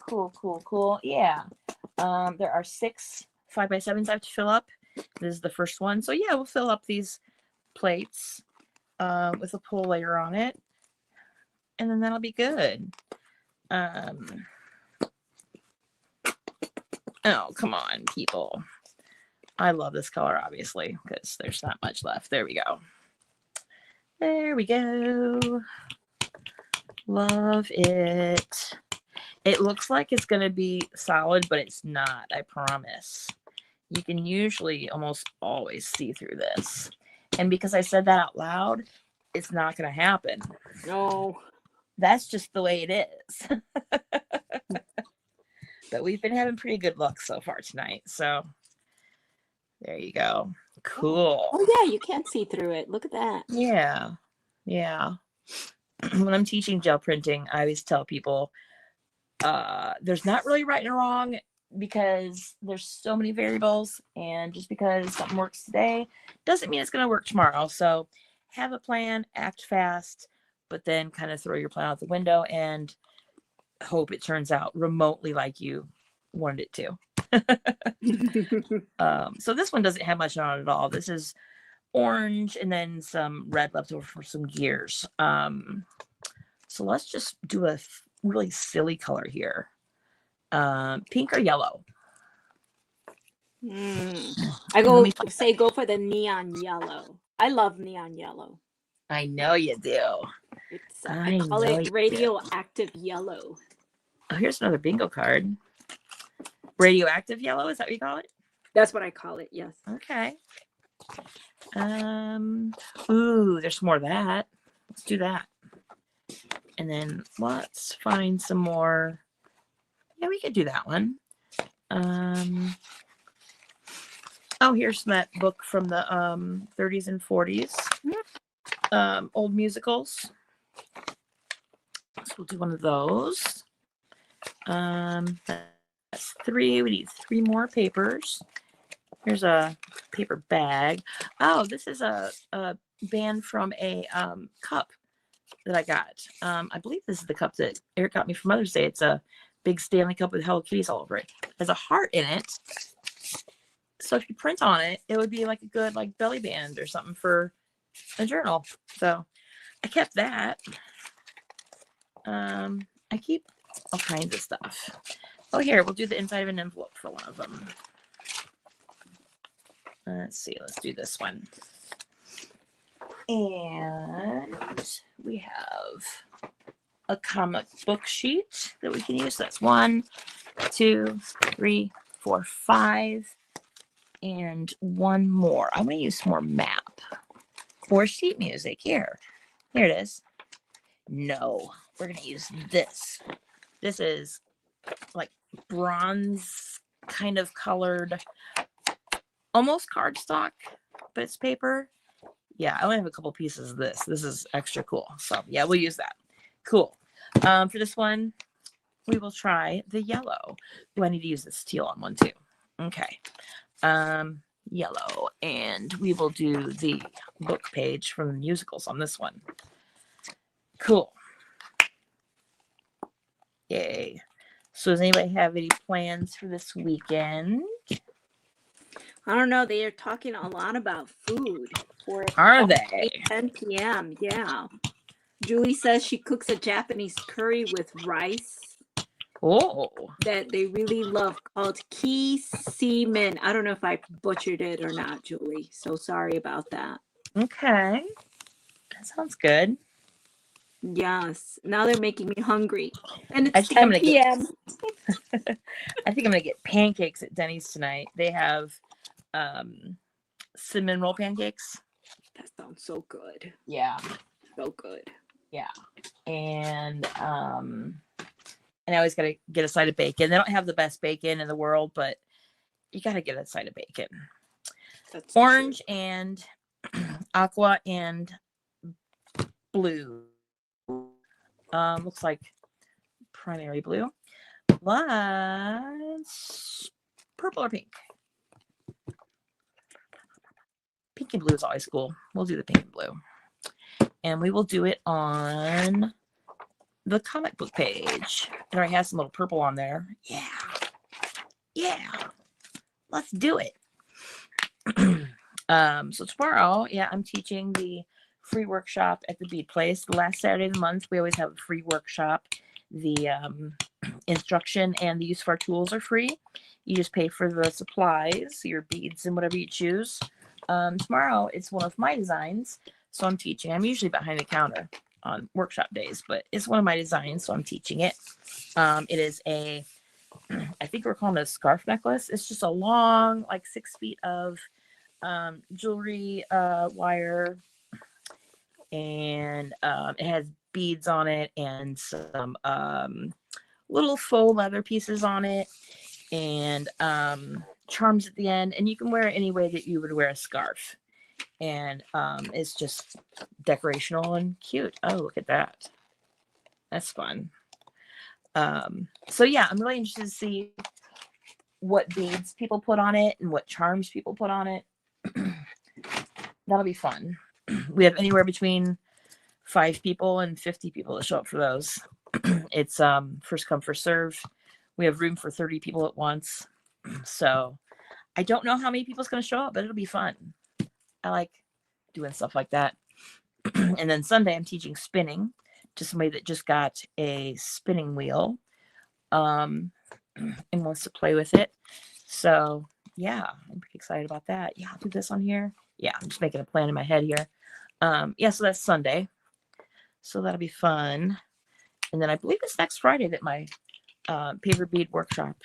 Cool. Yeah. There are 6 5x7s I have to fill up. This is the first one. So yeah, we'll fill up these plates with a pull layer on it. And then that'll be good. Oh, come on, people. I love this color, obviously, because there's not much left. There we go. There we go. Love it. It looks like it's going to be solid, but it's not, I promise. You can usually almost always see through this. And because I said that out loud, it's not going to happen. No. That's just the way it is. But we've been having pretty good luck so far tonight. So there you go. Cool. Oh yeah, you can't see through it. Look at that. Yeah. Yeah. When I'm teaching gel printing, I always tell people there's not really right and wrong because there's so many variables, and just because something works today doesn't mean it's going to work tomorrow. So have a plan, act fast, but then kind of throw your plan out the window and hope it turns out remotely like you wanted it to. So this one doesn't have much on it at all. This is orange and then some red left over for some gears. So let's just do a really silly color here. Pink or yellow? I go for the neon yellow. I love neon yellow. I know you do. It's I call it radioactive yellow. Oh, here's another bingo card. Radioactive yellow, is that what you call it? That's what I call it, yes. Okay. Ooh, there's more of that. Let's do that. And then let's find some more. Yeah, we could do that one. Oh, here's that book from the 30s and 40s. Old musicals. So we'll do one of those. That's 3. We need 3 more papers. Here's a paper bag. Oh, this is a band from a cup that I got. I believe this is the cup that Eric got me for Mother's Day. It's a big Stanley cup with Hello Kitties all over it. There's a heart in it. So if you print on it, it would be like a good like belly band or something for a journal. So I kept that. I keep all kinds of stuff. Oh, here, we'll do the inside of an envelope for one of them. Let's see, let's do this one. And we have a comic book sheet that we can use. That's 1, 2, 3, 4, 5, and one more. I'm going to use some more map or sheet music. Here it is. No, we're going to use this. This is like bronze kind of colored, almost cardstock, but it's paper. Yeah, I only have a couple pieces of this. This is extra cool. So yeah, we'll use that. Cool. For this one, we will try the yellow. Oh, I need to use this teal on one too. Okay. Yellow. And we will do the book page from the musicals on this one. Cool. Yay. So does anybody have any plans for this weekend? I don't know. They are talking a lot about food. Are they? 10 p.m. Yeah. Julie says she cooks a Japanese curry with rice. Oh. That they really love called kisemen. I don't know if I butchered it or not, Julie. So sorry about that. Okay. That sounds good. Yes. Now they're making me hungry. And it's I think 10 p.m. I think I'm gonna get pancakes at Denny's tonight. They have cinnamon roll pancakes. That sounds so good. Yeah. So good. Yeah. And I always gotta get a side of bacon. They don't have the best bacon in the world, but you gotta get a side of bacon. That's orange true. And aqua and blue. Looks like primary blue. Let's purple or pink. Pink and blue is always cool. We'll do the pink and blue. And we will do it on the comic book page. It already has some little purple on there. Yeah. Yeah. Let's do it. So tomorrow, yeah, I'm teaching the free workshop at the Bead Place. The last Saturday of the month, we always have a free workshop. The instruction and the use of our tools are free. You just pay for the supplies, your beads, and whatever you choose. Tomorrow, it's one of my designs, so I'm teaching. I'm usually behind the counter on workshop days, but it's one of my designs, so I'm teaching it. It is I think we're calling it a scarf necklace. It's just a long, like 6 feet of jewelry wire, and it has beads on it and some little faux leather pieces on it, and charms at the end, and you can wear it any way that you would wear a scarf. And it's just decorational and cute. Oh, look at that. That's fun. So yeah, I'm really interested to see what beads people put on it and what charms people put on it. That'll be fun. We have anywhere between 5 people and 50 people to show up for those. It's first come, first serve. We have room for 30 people at once. So I don't know how many people's going to show up, but it'll be fun. I like doing stuff like that. And then Sunday, I'm teaching spinning to somebody that just got a spinning wheel and wants to play with it. So yeah, I'm pretty excited about that. Yeah, I'll do this on here. Yeah, I'm just making a plan in my head here. Yeah, so that's Sunday. So that'll be fun. And then I believe it's next Friday that my paper bead workshop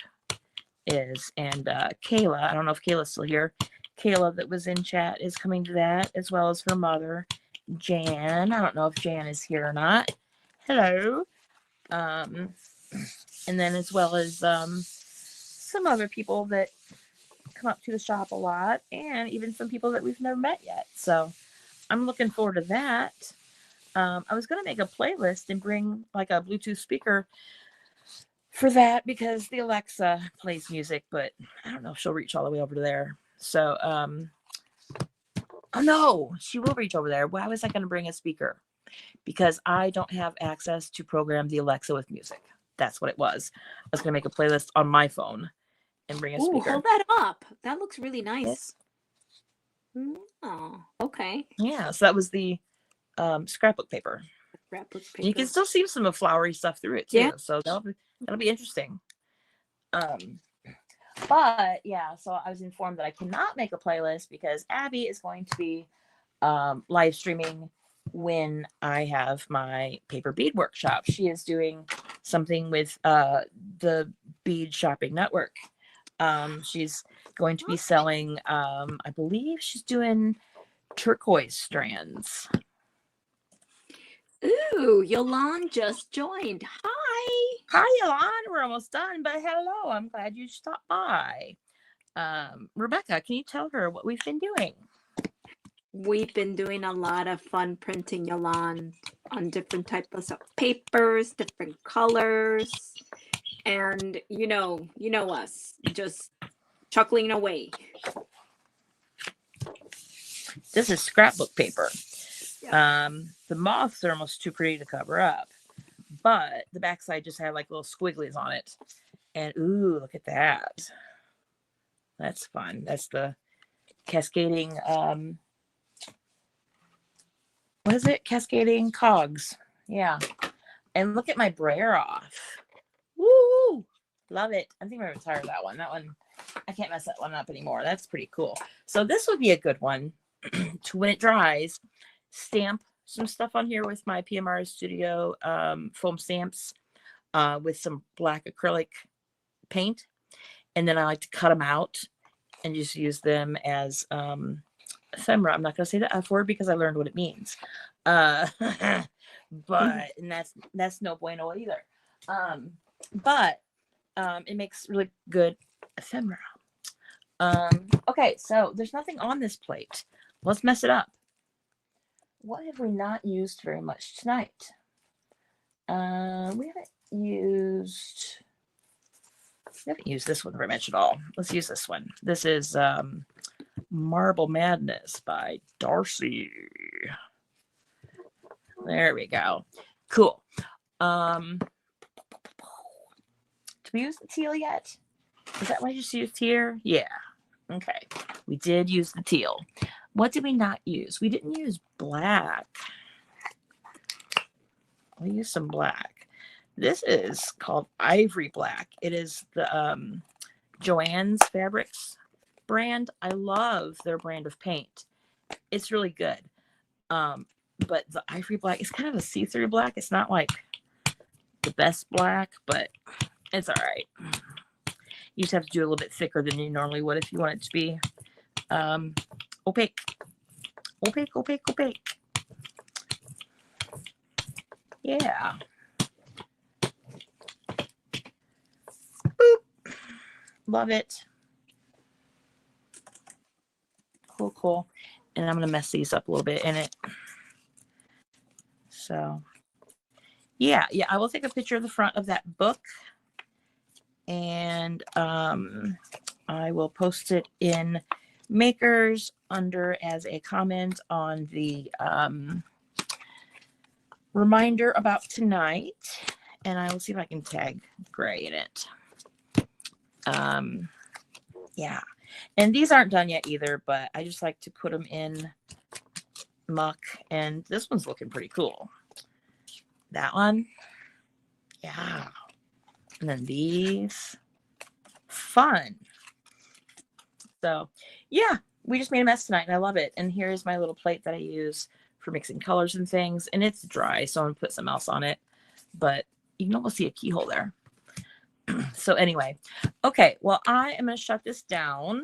is. And Kayla, I don't know if Kayla's still here. Kayla that was in chat is coming to that, as well as her mother, Jan. I don't know if Jan is here or not. Hello. And then as well as some other people that come up to the shop a lot, and even some people that we've never met yet. So I'm looking forward to that. I was going to make a playlist and bring like a Bluetooth speaker for that because the Alexa plays music, but I don't know if she'll reach all the way over to there. So, oh no, she will reach over there. Why was I going to bring a speaker? Because I don't have access to program the Alexa with music. That's what it was. I was going to make a playlist on my phone and bring a speaker. Hold that up. That looks really nice. Yes. Oh, okay. Yeah, so that was the scrapbook paper. Scrapbook paper. And you can still see some of flowery stuff through it too. Yeah. So that'll be interesting. But yeah, so I was informed that I cannot make a playlist because Abby is going to be live streaming when I have my paper bead workshop. She is doing something with the Bead Shopping Network. She's going to be selling, I believe she's doing turquoise strands. Ooh, Yolande just joined. Hi. Hi, Yolande. We're almost done, but hello. I'm glad you stopped by. Rebecca, can you tell her what we've been doing? We've been doing a lot of fun printing, Yolande, on different types of papers, different colors. And you know us, just chuckling away. This is scrapbook paper. Yeah. The moths are almost too pretty to cover up, but the backside just had like little squigglies on it. And ooh, look at that. That's fun. That's the Cascading, what is it? Cascading Cogs. Yeah. And look at my brayer off. Woo! Love it. I think I'm going to retire that one. That one, I can't mess that one up anymore. That's pretty cool. So this would be a good one to, when it dries, stamp some stuff on here with my PMR Studio foam stamps with some black acrylic paint. And then I like to cut them out and just use them as ephemera. I'm not going to say the F word because I learned what it means. But, and that's no bueno either. But it makes really good ephemera. Okay, so there's nothing on this plate. Let's mess it up. What have we not used very much tonight? We haven't used this one very much at all. Let's use this one. This is Marble Madness by Darcy. There we go. Cool. Did we use the teal yet? Is that what I just used here? Yeah. Okay. We did use the teal. What did we not use? We didn't use black. We used some black. This is called Ivory Black. It is the Joann's Fabrics brand. I love their brand of paint. It's really good. But the Ivory Black is kind of a see-through black. It's not like the best black, but it's all right. You just have to do a little bit thicker than you normally would if you want it to be opaque. Opaque. Yeah. Boop. Love it. Cool. And I'm going to mess these up a little bit in it. So, yeah, I will take a picture of the front of that book. And I will post it in Makers under as a comment on the reminder about tonight. And I will see if I can tag Gray in it. Yeah. And these aren't done yet either, but I just like to put them in muck. And this one's looking pretty cool. That one. Yeah. And then these. Fun. So, yeah, we just made a mess tonight and I love it. And here's my little plate that I use for mixing colors and things. And it's dry, so I'm going to put something else on it. But you can almost see a keyhole there. So anyway, okay, well, I am going to shut this down.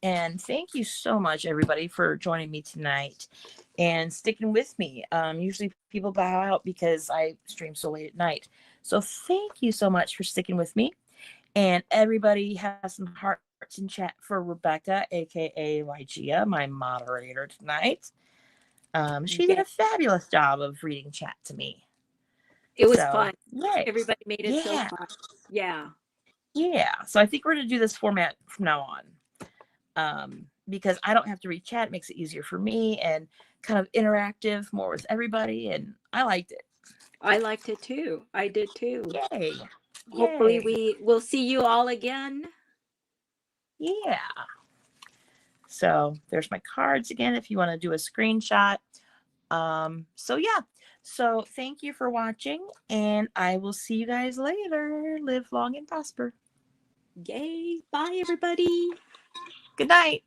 And thank you so much, everybody, for joining me tonight and sticking with me. Usually people bow out because I stream so late at night. So thank you so much for sticking with me. And everybody has some hearts in chat for Rebecca, aka Lygia, my moderator tonight. She did a fabulous job of reading chat to me. It was fun. Yay. Everybody made it so fun. Yeah. So I think we're going to do this format from now on. Because I don't have to read chat. It makes it easier for me and kind of interactive more with everybody. And I liked it. I liked it too. I did too. Yay. Hopefully we will see you all again. Yeah. So there's my cards again if you want to do a screenshot. So yeah. So thank you for watching and I will see you guys later. Live long and prosper. Yay. Bye everybody. Good night.